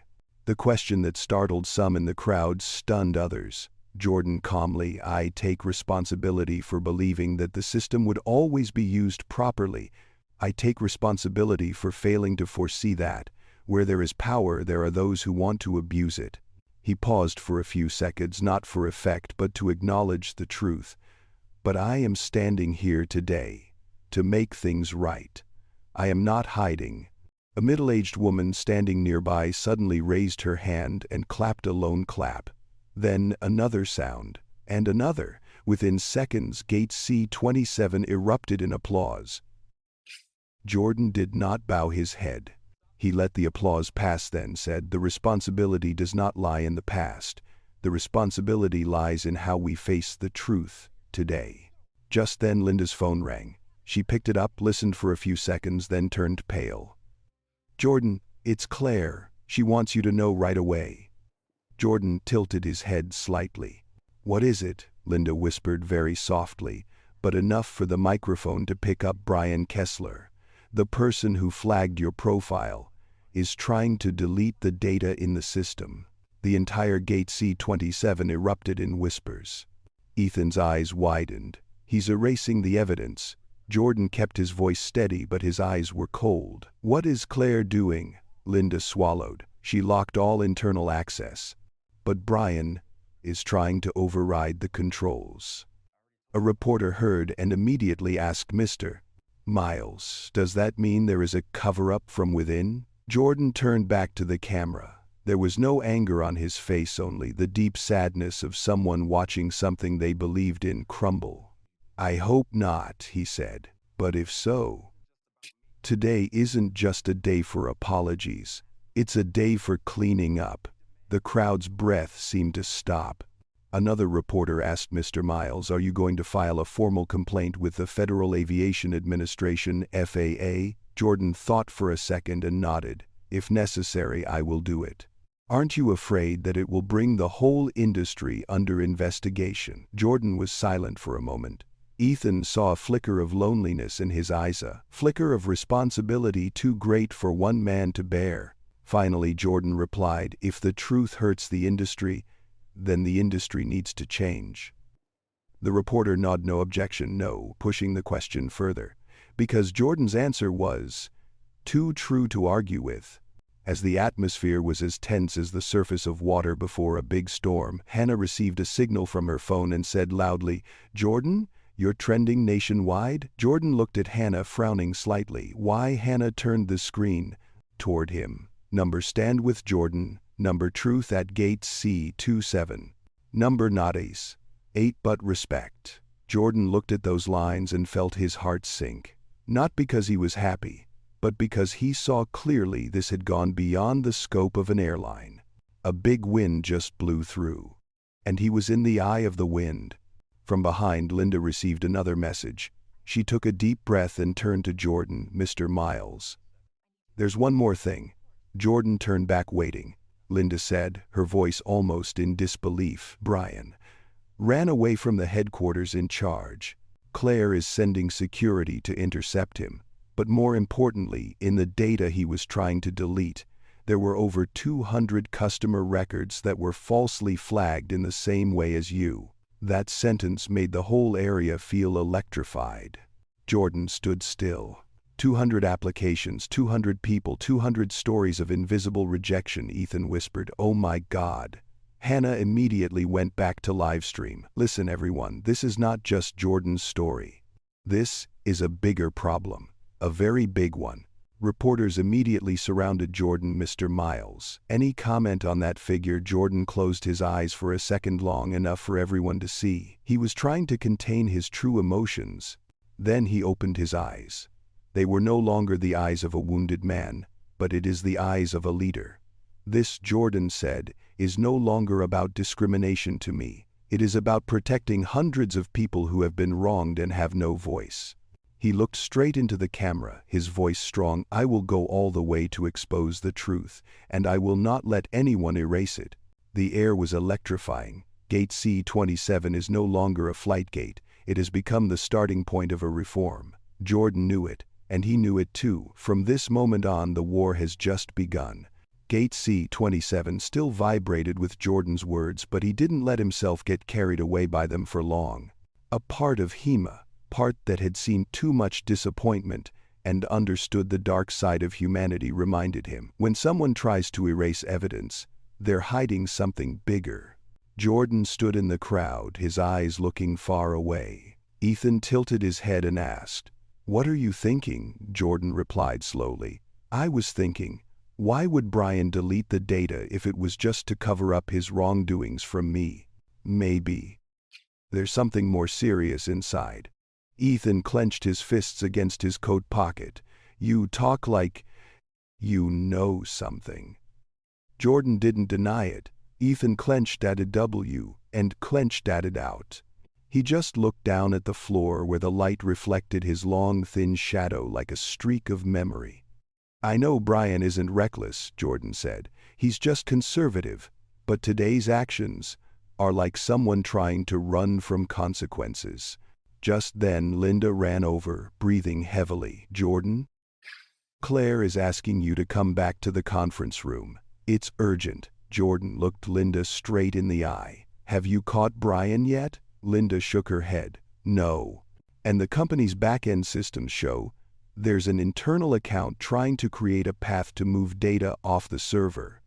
The question that startled some in the crowd, stunned others. Jordan calmly, "I take responsibility for believing that the system would always be used properly. I take responsibility for failing to foresee that, where there is power, there are those who want to abuse it." He paused for a few seconds, not for effect, but to acknowledge the truth. "But I am standing here today to make things right. I am not hiding." A middle-aged woman standing nearby suddenly raised her hand and clapped a lone clap. Then another sound, and another. Within seconds, Gate C27 erupted in applause. Jordan did not bow his head. He let the applause pass, then said, "The responsibility does not lie in the past. The responsibility lies in how we face the truth today." Just then Linda's phone rang. She picked it up, listened for a few seconds, then turned pale. "Jordan, it's Claire. She wants you to know right away." Jordan tilted his head slightly. "What is it?" Linda whispered very softly, but enough for the microphone to pick up. "Brian Kessler, the person who flagged your profile, is trying to delete the data in the system." The entire Gate C27 erupted in whispers. Ethan's eyes widened. "He's erasing the evidence. Jordan kept his voice steady, but his eyes were cold. "What is Claire doing?" Linda swallowed. "She locked all internal access. But Brian is trying to override the controls." A reporter heard and immediately asked Mr. Miles, "Does that mean there is a cover-up from within?" Jordan turned back to the camera. There was no anger on his face, only the deep sadness of someone watching something they believed in crumble. "I hope not," he said. "But if so, today isn't just a day for apologies. It's a day for cleaning up." The crowd's breath seemed to stop. Another reporter asked Mr. Miles, "Are you going to file a formal complaint with the Federal Aviation Administration, FAA?" Jordan thought for a second and nodded. "If necessary, I will do it." "Aren't you afraid that it will bring the whole industry under investigation?" Jordan was silent for a moment. Ethan saw a flicker of loneliness in his eyes, a flicker of responsibility too great for one man to bear. Finally, Jordan replied, "If the truth hurts the industry, then the industry needs to change." The reporter nodded, no objection, no, pushing the question further, because Jordan's answer was too true to argue with. As the atmosphere was as tense as the surface of water before a big storm, Hannah received a signal from her phone and said loudly, "Jordan, you're trending nationwide?" Jordan looked at Hannah, frowning slightly. "Why?" Hannah turned the screen toward him. Number stand with Jordan. Number truth at Gate C27. Number not ace. 8 but respect. Jordan looked at those lines and felt his heart sink. Not because he was happy, but because he saw clearly this had gone beyond the scope of an airline. A big wind just blew through, and he was in the eye of the wind. From behind, Linda received another message. She took a deep breath and turned to Jordan. "Mr. Miles, there's one more thing." Jordan turned back, waiting. Linda said, her voice almost in disbelief, "Brian ran away from the headquarters in charge. Claire is sending security to intercept him. But more importantly, in the data he was trying to delete, there were over 200 customer records that were falsely flagged in the same way as you." That sentence made the whole area feel electrified. Jordan stood still. 200 applications, 200 people, 200 stories of invisible rejection, Ethan whispered. "Oh my God." Hannah immediately went back to livestream. "Listen everyone, this is not just Jordan's story. This is a bigger problem. A very big one." Reporters immediately surrounded Jordan. "Mr. Miles, any comment on that figure?" Jordan closed his eyes for a second, long enough for everyone to see. He was trying to contain his true emotions. Then he opened his eyes. They were no longer the eyes of a wounded man, but it is the eyes of a leader. "This," Jordan said, "is no longer about discrimination to me. It is about protecting hundreds of people who have been wronged and have no voice." He looked straight into the camera, his voice strong. "I will go all the way to expose the truth, and I will not let anyone erase it." The air was electrifying. Gate C27 is no longer a flight gate. It has become the starting point of a reform. Jordan knew it, and he knew it too. From this moment on, the war has just begun. Gate C27 still vibrated with Jordan's words, but he didn't let himself get carried away by them for long. A part of Hema, part that had seen too much disappointment and understood the dark side of humanity, reminded him, when someone tries to erase evidence, they're hiding something bigger. Jordan stood in the crowd, his eyes looking far away. Ethan tilted his head and asked, "What are you thinking?" Jordan replied slowly, "I was thinking, why would Brian delete the data if it was just to cover up his wrongdoings from me? Maybe there's something more serious inside." Ethan clenched his fists against his coat pocket. "You talk like you know something." Jordan didn't deny it. Ethan clenched at a W and clenched at it out. He just looked down at the floor where the light reflected his long, thin shadow like a streak of memory. "I know Brian isn't reckless," Jordan said. "He's just conservative. But today's actions are like someone trying to run from consequences." Just then, Linda ran over, breathing heavily. "Jordan, Claire is asking you to come back to the conference room. It's urgent." Jordan looked Linda straight in the eye. "Have you caught Brian yet?" Linda shook her head. "No. And the company's back-end systems show there's an internal account trying to create a path to move data off the server.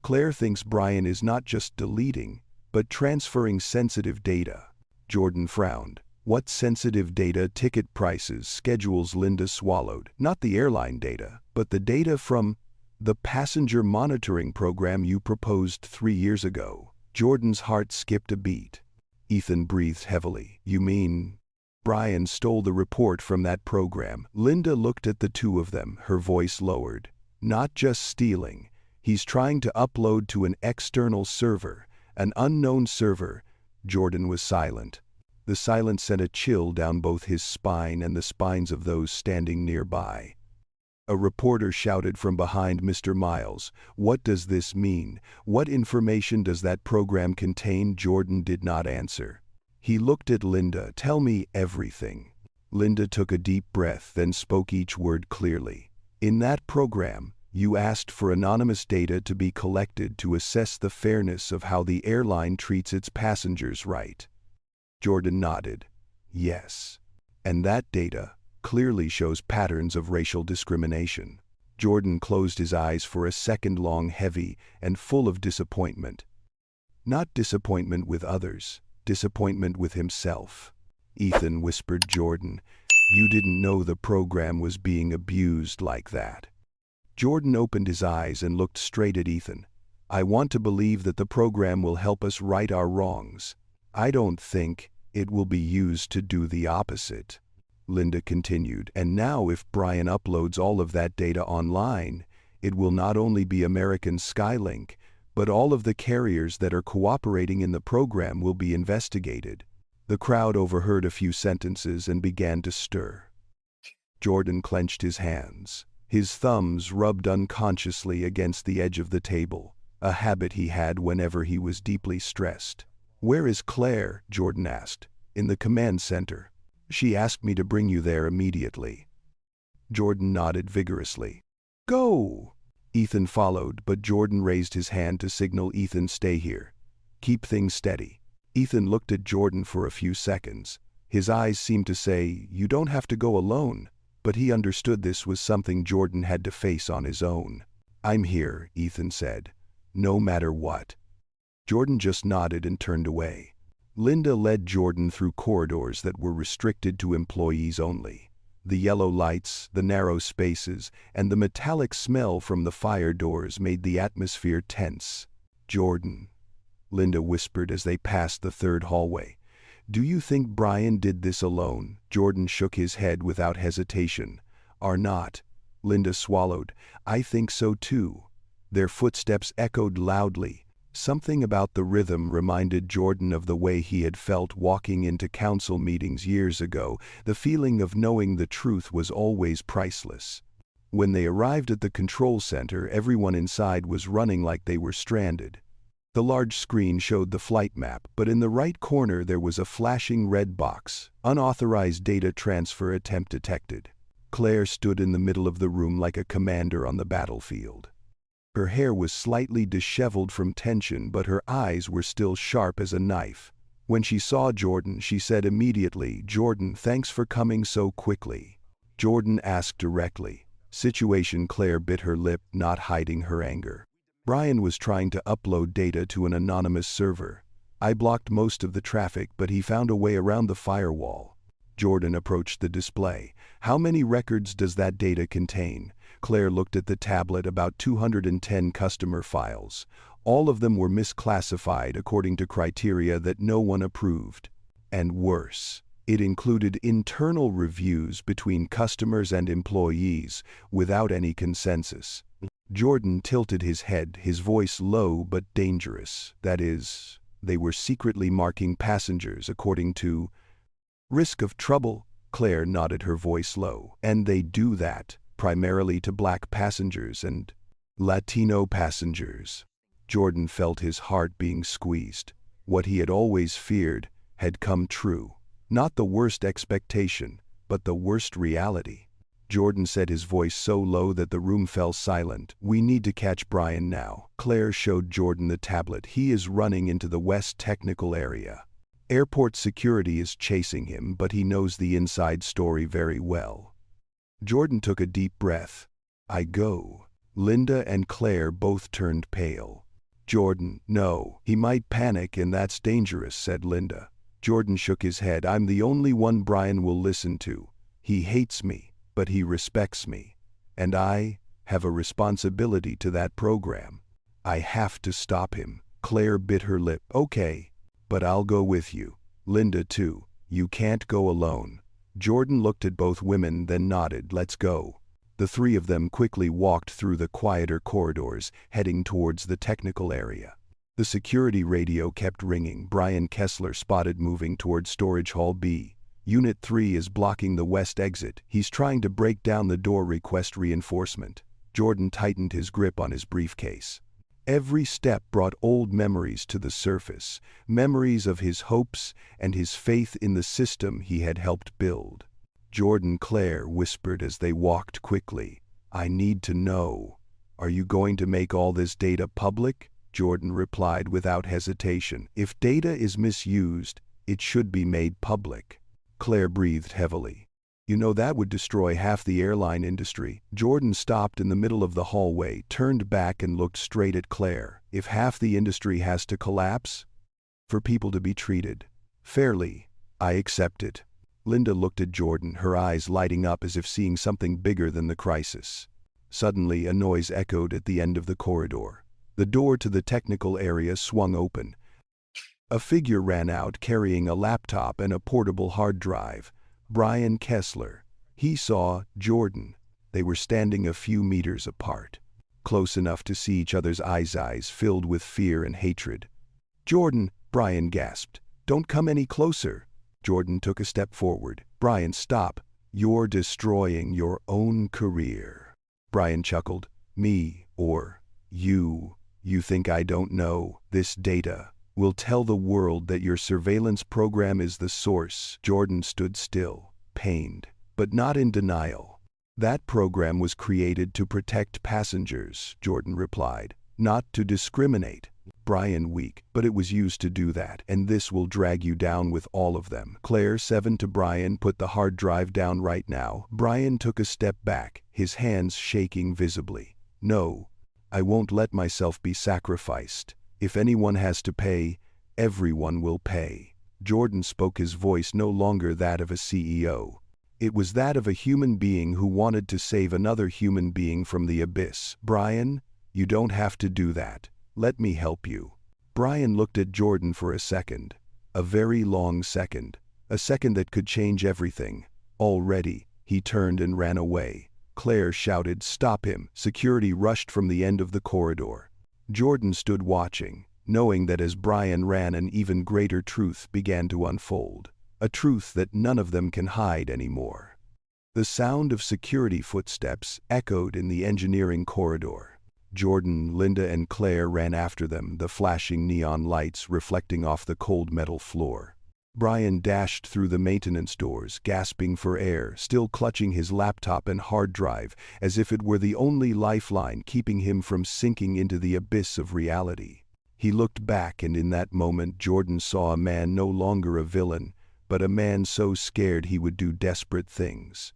Claire thinks Brian is not just deleting, but transferring sensitive data. Jordan frowned. What sensitive data? Ticket prices, schedules. Linda swallowed. Not the airline data, but the data from the passenger monitoring program you proposed 3 years ago. Jordan's heart skipped a beat. Ethan breathed heavily. You mean Brian stole the report from that program? Linda looked at the two of them, her voice lowered. Not just stealing. He's trying to upload to an external server, an unknown server. Jordan was silent. The silence sent a chill down both his spine and the spines of those standing nearby. A reporter shouted from behind Mr. Miles, "What does this mean? What information does that program contain?" Jordan did not answer. He looked at Linda. "Tell me everything." Linda took a deep breath, then spoke each word clearly. "In that program, you asked for anonymous data to be collected to assess the fairness of how the airline treats its passengers, right?" Jordan nodded. "Yes. And that data clearly shows patterns of racial discrimination." Jordan closed his eyes for a second, long, heavy, and full of disappointment. Not disappointment with others, disappointment with himself. "Ethan," whispered Jordan, "you didn't know the program was being abused like that." Jordan opened his eyes and looked straight at Ethan. "I want to believe that the program will help us right our wrongs. I don't think it will be used to do the opposite." Linda continued, "And now if Brian uploads all of that data online, it will not only be American Skylink, but all of the carriers that are cooperating in the program will be investigated." The crowd overheard a few sentences and began to stir. Jordan clenched his hands. His thumbs rubbed unconsciously against the edge of the table, a habit he had whenever he was deeply stressed. "Where is Claire?" Jordan asked. "In the command center. She asked me to bring you there immediately." Jordan nodded vigorously. "Go!" Ethan followed, but Jordan raised his hand to signal Ethan, "Stay here. Keep things steady." Ethan looked at Jordan for a few seconds. His eyes seemed to say, "You don't have to go alone," but he understood this was something Jordan had to face on his own. "I'm here," Ethan said. "No matter what." Jordan just nodded and turned away. Linda led Jordan through corridors that were restricted to employees only. The yellow lights, the narrow spaces, and the metallic smell from the fire doors made the atmosphere tense. "Jordan," Linda whispered as they passed the third hallway, "do you think Brian did this alone?" Jordan shook his head without hesitation. "Or not?" Linda swallowed. "I think so too." Their footsteps echoed loudly. Something about the rhythm reminded Jordan of the way he had felt walking into council meetings years ago. The feeling of knowing the truth was always priceless. When they arrived at the control center, everyone inside was running like they were stranded. The large screen showed the flight map, but in the right corner there was a flashing red box. "Unauthorized data transfer attempt detected." Claire stood in the middle of the room like a commander on the battlefield. Her hair was slightly disheveled from tension, but her eyes were still sharp as a knife. When she saw Jordan, she said immediately, "Jordan, thanks for coming so quickly." Jordan asked directly. "Situation?" Claire bit her lip, not hiding her anger. "Brian was trying to upload data to an anonymous server. I blocked most of the traffic, but he found a way around the firewall." Jordan approached the display. "How many records does that data contain?" Claire looked at the tablet. "About 210 customer files. All of them were misclassified according to criteria that no one approved. And worse, it included internal reviews between customers and employees without any consensus." Jordan tilted his head, his voice low but dangerous. "That is, they were secretly marking passengers according to risk of trouble." Claire nodded, her voice low. "And they do that primarily to black passengers and Latino passengers." Jordan felt his heart being squeezed. What he had always feared had come true. Not the worst expectation, but the worst reality. Jordan said, his voice so low that the room fell silent, "We need to catch Brian now." Claire showed Jordan the tablet. "He is running into the West Technical area." Airport security is chasing him, but he knows the inside story very well. Jordan took a deep breath. I go. Linda and Claire both turned pale. Jordan, no, he might panic and that's dangerous, said Linda. Jordan shook his head. I'm the only one Brian will listen to. He hates me, but he respects me. And I have a responsibility to that program. I have to stop him. Claire bit her lip. Okay, but I'll go with you. Linda too. You can't go alone. Jordan looked at both women, then nodded. Let's go. The three of them quickly walked through the quieter corridors, heading towards the technical area. The security radio kept ringing. Brian Kessler spotted moving toward Storage Hall B. Unit 3 is blocking the west exit. He's trying to break down the door. Request reinforcement. Jordan tightened his grip on his briefcase. Every step brought old memories to the surface, memories of his hopes and his faith in the system he had helped build. Jordan, Claire whispered as they walked quickly. I need to know. Are you going to make all this data public? Jordan replied without hesitation. If data is misused, it should be made public. Claire breathed heavily. You know that would destroy half the airline industry. Jordan stopped in the middle of the hallway, turned back and looked straight at Claire. If half the industry has to collapse, for people to be treated fairly, I accept it. Linda looked at Jordan, her eyes lighting up as if seeing something bigger than the crisis. Suddenly, a noise echoed at the end of the corridor. The door to the technical area swung open. A figure ran out carrying a laptop and a portable hard drive. Brian Kessler. He saw Jordan. They were standing a few meters apart, close enough to see each other's eyes filled with fear and hatred. Jordan, Brian gasped. Don't come any closer. Jordan took a step forward. Brian, stop. You're destroying your own career. Brian chuckled. Me, or you. You think I don't know? This data will tell the world that your surveillance program is the source. Jordan stood still, pained, but not in denial. That program was created to protect passengers, Jordan replied, not to discriminate. Brian, weak, but it was used to do that, and this will drag you down with all of them. Claire, 7 to Brian, put the hard drive down right now. Brian took a step back, his hands shaking visibly. No, I won't let myself be sacrificed. If anyone has to pay, everyone will pay. Jordan spoke, his voice no longer that of a CEO. It was that of a human being who wanted to save another human being from the abyss. Brian, you don't have to do that. Let me help you. Brian looked at Jordan for a second. A very long second. A second that could change everything. Already, he turned and ran away. Claire shouted, stop him. Security rushed from the end of the corridor. Jordan stood watching, knowing that as Brian ran, an even greater truth began to unfold. A truth that none of them can hide anymore. The sound of security footsteps echoed in the engineering corridor. Jordan, Linda, and Claire ran after them, the flashing neon lights reflecting off the cold metal floor. Brian dashed through the maintenance doors, gasping for air, still clutching his laptop and hard drive, as if it were the only lifeline keeping him from sinking into the abyss of reality. He looked back, and in that moment Jordan saw a man no longer a villain, but a man so scared he would do desperate things.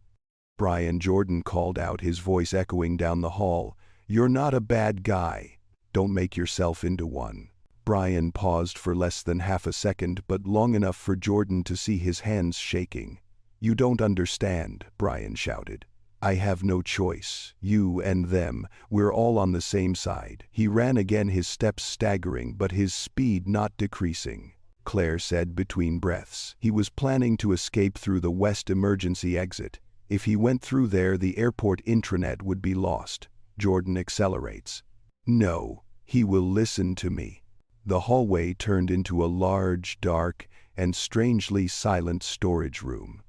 Brian, Jordan called out, his voice echoing down the hall. You're not a bad guy. Don't make yourself into one. Brian paused for less than half a second, but long enough for Jordan to see his hands shaking. You don't understand, Brian shouted. I have no choice. You and them, we're all on the same side. He ran again, his steps staggering, but his speed not decreasing. Claire said between breaths. He was planning to escape through the west emergency exit. If he went through there, the airport intranet would be lost. Jordan accelerates. No, he will listen to me. The hallway turned into a large, dark, and strangely silent storage room.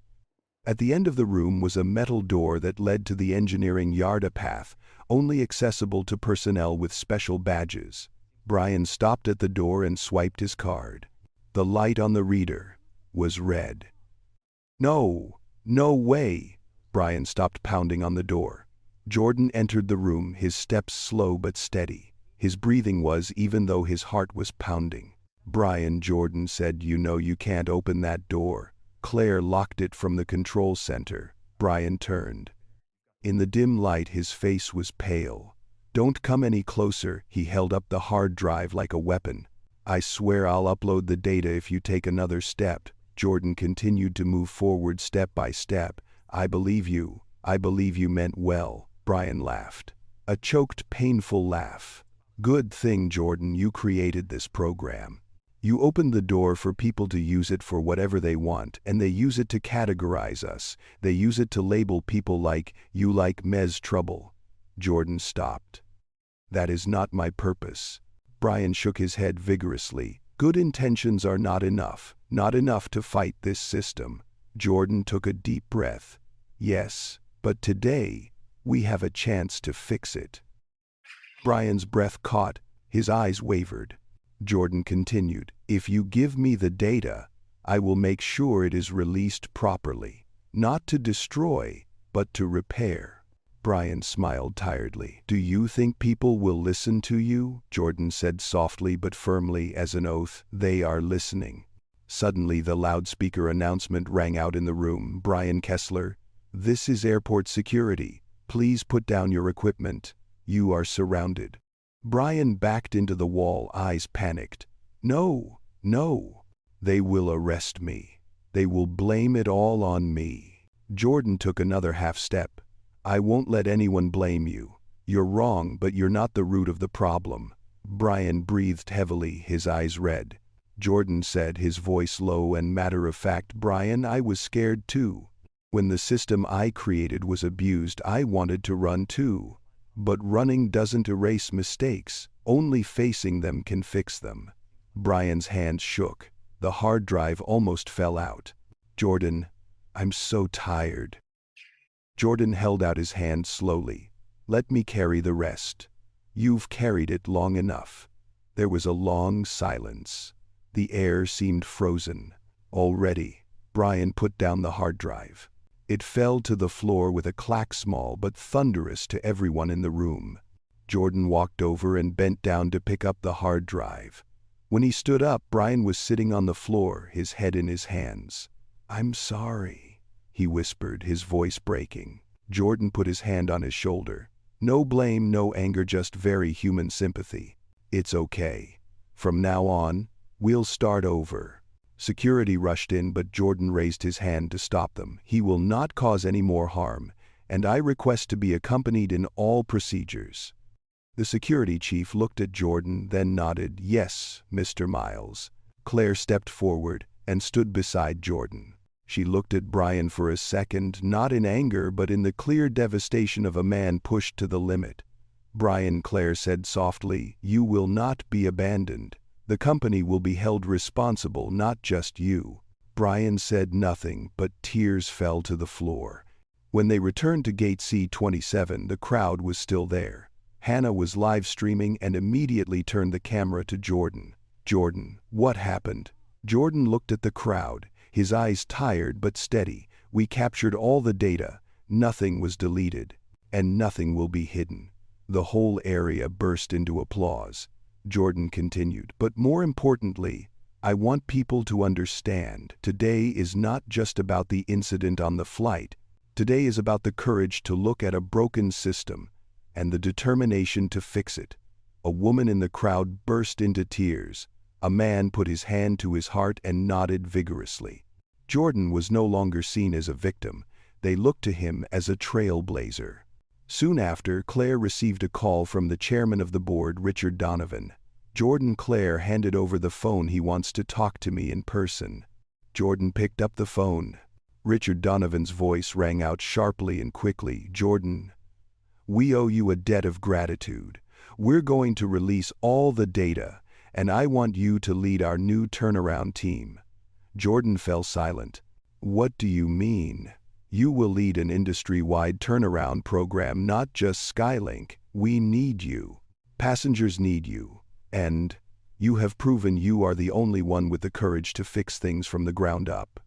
At the end of the room was a metal door that led to the engineering yard, a path only accessible to personnel with special badges. Brian stopped at the door and swiped his card. The light on the reader was red. No, no way! Brian stopped pounding on the door. Jordan entered the room, his steps slow but steady. His breathing was even though his heart was pounding. Brian, Jordan said, you know you can't open that door. Claire locked it from the control center. Brian turned. In the dim light his face was pale. Don't come any closer. He held up the hard drive like a weapon. I swear I'll upload the data if you take another step. Jordan continued to move forward step by step. I believe you. I believe you meant well. Brian laughed. A choked, painful laugh. Good thing, Jordan, you created this program. You opened the door for people to use it for whatever they want, and they use it to categorize us. They use it to label people like, you like Mez trouble. Jordan stopped. That is not my purpose. Brian shook his head vigorously. Good intentions are not enough to fight this system. Jordan took a deep breath. Yes, but today, we have a chance to fix it. Brian's breath caught, his eyes wavered. Jordan continued, if you give me the data, I will make sure it is released properly. Not to destroy, but to repair. Brian smiled tiredly. Do you think people will listen to you? Jordan said softly but firmly as an oath. They are listening. Suddenly the loudspeaker announcement rang out in the room. Brian Kessler, this is airport security. Please put down your equipment. You are surrounded. Brian backed into the wall, eyes panicked. No. They will arrest me. They will blame it all on me. Jordan took another half step. I won't let anyone blame you. You're wrong, but you're not the root of the problem. Brian breathed heavily, his eyes red. Jordan said, his voice low and matter-of-fact, Brian, I was scared too. When the system I created was abused, I wanted to run too. But running doesn't erase mistakes. Only facing them can fix them. Brian's hands shook. The hard drive almost fell out. Jordan, I'm so tired. Jordan held out his hand slowly. Let me carry the rest. You've carried it long enough. There was a long silence. The air seemed frozen. Already, Brian put down the hard drive. It fell to the floor with a clack, small but thunderous to everyone in the room. Jordan walked over and bent down to pick up the hard drive. When he stood up, Brian was sitting on the floor, his head in his hands. I'm sorry, he whispered, his voice breaking. Jordan put his hand on his shoulder. No blame, no anger, just very human sympathy. It's okay. From now on, we'll start over. Security rushed in, but Jordan raised his hand to stop them. He will not cause any more harm, and I request to be accompanied in all procedures. The security chief looked at Jordan, then nodded. Yes, Mr. Miles. Claire stepped forward and stood beside Jordan. She looked at Brian for a second, not in anger but in the clear devastation of a man pushed to the limit. Brian, Claire said softly, you will not be abandoned. The company will be held responsible, not just you. Brian said nothing, but tears fell to the floor. When they returned to Gate C27, the crowd was still there. Hannah was live streaming and immediately turned the camera to Jordan. Jordan, what happened? Jordan looked at the crowd, his eyes tired but steady. We captured all the data. Nothing was deleted, and nothing will be hidden. The whole area burst into applause. Jordan continued, but more importantly, I want people to understand, today is not just about the incident on the flight. Today is about the courage to look at a broken system and the determination to fix it. A woman in the crowd burst into tears. A man put his hand to his heart and nodded vigorously. Jordan was no longer seen as a victim. They looked to him as a trailblazer. Soon after, Claire received a call from the chairman of the board, Richard Donovan. Jordan, Claire handed over the phone. He wants to talk to me in person. Jordan picked up the phone. Richard Donovan's voice rang out sharply and quickly. Jordan, we owe you a debt of gratitude. We're going to release all the data, and I want you to lead our new turnaround team. Jordan fell silent. What do you mean? You will lead an industry-wide turnaround program, not just Skylink. We need you. Passengers need you. And you have proven you are the only one with the courage to fix things from the ground up.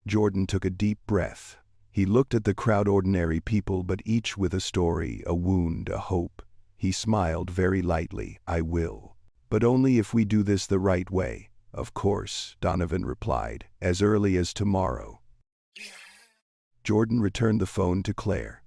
Jordan took a deep breath. He looked at the crowd, ordinary people, but each with a story, a wound, a hope. He smiled very lightly. I will. But only if we do this the right way. "Of course," Donovan replied, "as early as tomorrow." Jordan returned the phone to Claire.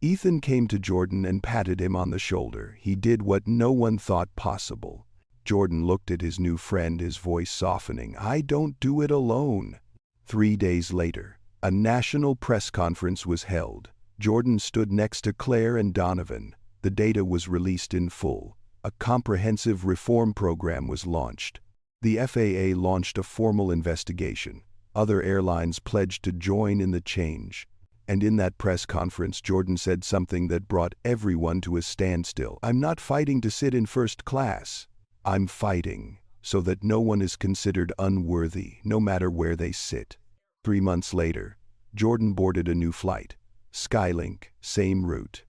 Ethan came to Jordan and patted him on the shoulder. He did what no one thought possible. Jordan looked at his new friend, his voice softening. "I don't do it alone." 3 days later, a national press conference was held. Jordan stood next to Claire and Donovan. The data was released in full. A comprehensive reform program was launched. The FAA launched a formal investigation. Other airlines pledged to join in the change. And in that press conference, Jordan said something that brought everyone to a standstill. "I'm not fighting to sit in first class. I'm fighting so that no one is considered unworthy, no matter where they sit." 3 months later, Jordan boarded a new flight. Skylink, same route.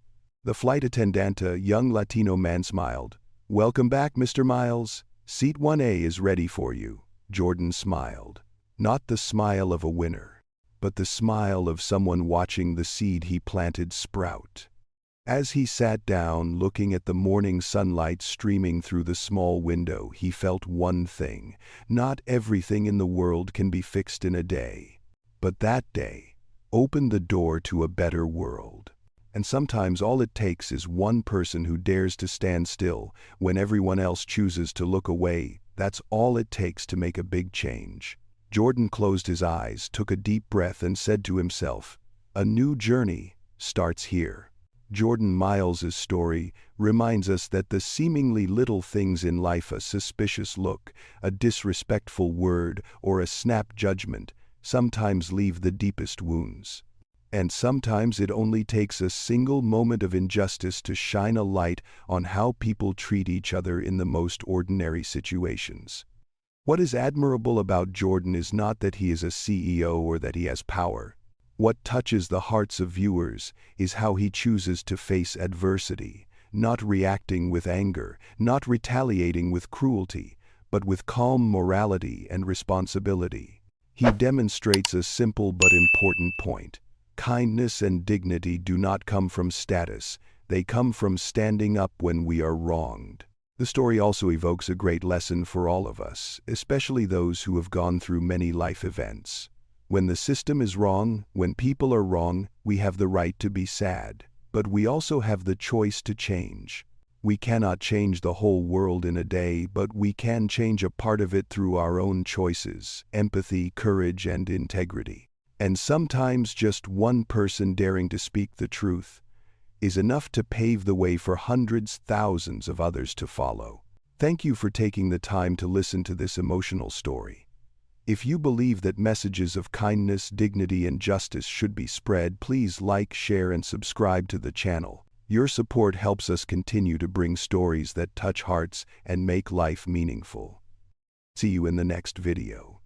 The flight attendant, a young Latino man, smiled. "Welcome back, Mr. Miles. Seat 1A is ready for you." Jordan smiled. Not the smile of a winner, but the smile of someone watching the seed he planted sprout. As he sat down, looking at the morning sunlight streaming through the small window, he felt one thing: not everything in the world can be fixed in a day. But that day opened the door to a better world. And sometimes all it takes is one person who dares to stand still when everyone else chooses to look away. That's all it takes to make a big change. Jordan closed his eyes, took a deep breath, and said to himself, "A new journey starts here." Jordan Miles's story reminds us that the seemingly little things in life, a suspicious look, a disrespectful word, or a snap judgment, sometimes leave the deepest wounds. And sometimes it only takes a single moment of injustice to shine a light on how people treat each other in the most ordinary situations. What is admirable about Jordan is not that he is a CEO or that he has power. What touches the hearts of viewers is how he chooses to face adversity, not reacting with anger, not retaliating with cruelty, but with calm morality and responsibility. He demonstrates a simple but important point. Kindness and dignity do not come from status, they come from standing up when we are wronged. The story also evokes a great lesson for all of us, especially those who have gone through many life events. When the system is wrong, when people are wrong, we have the right to be sad, but we also have the choice to change. We cannot change the whole world in a day, but we can change a part of it through our own choices, empathy, courage, and integrity. And sometimes just one person daring to speak the truth is enough to pave the way for hundreds, thousands of others to follow. Thank you for taking the time to listen to this emotional story. If you believe that messages of kindness, dignity, and justice should be spread, please like, share, and subscribe to the channel. Your support helps us continue to bring stories that touch hearts and make life meaningful. See you in the next video.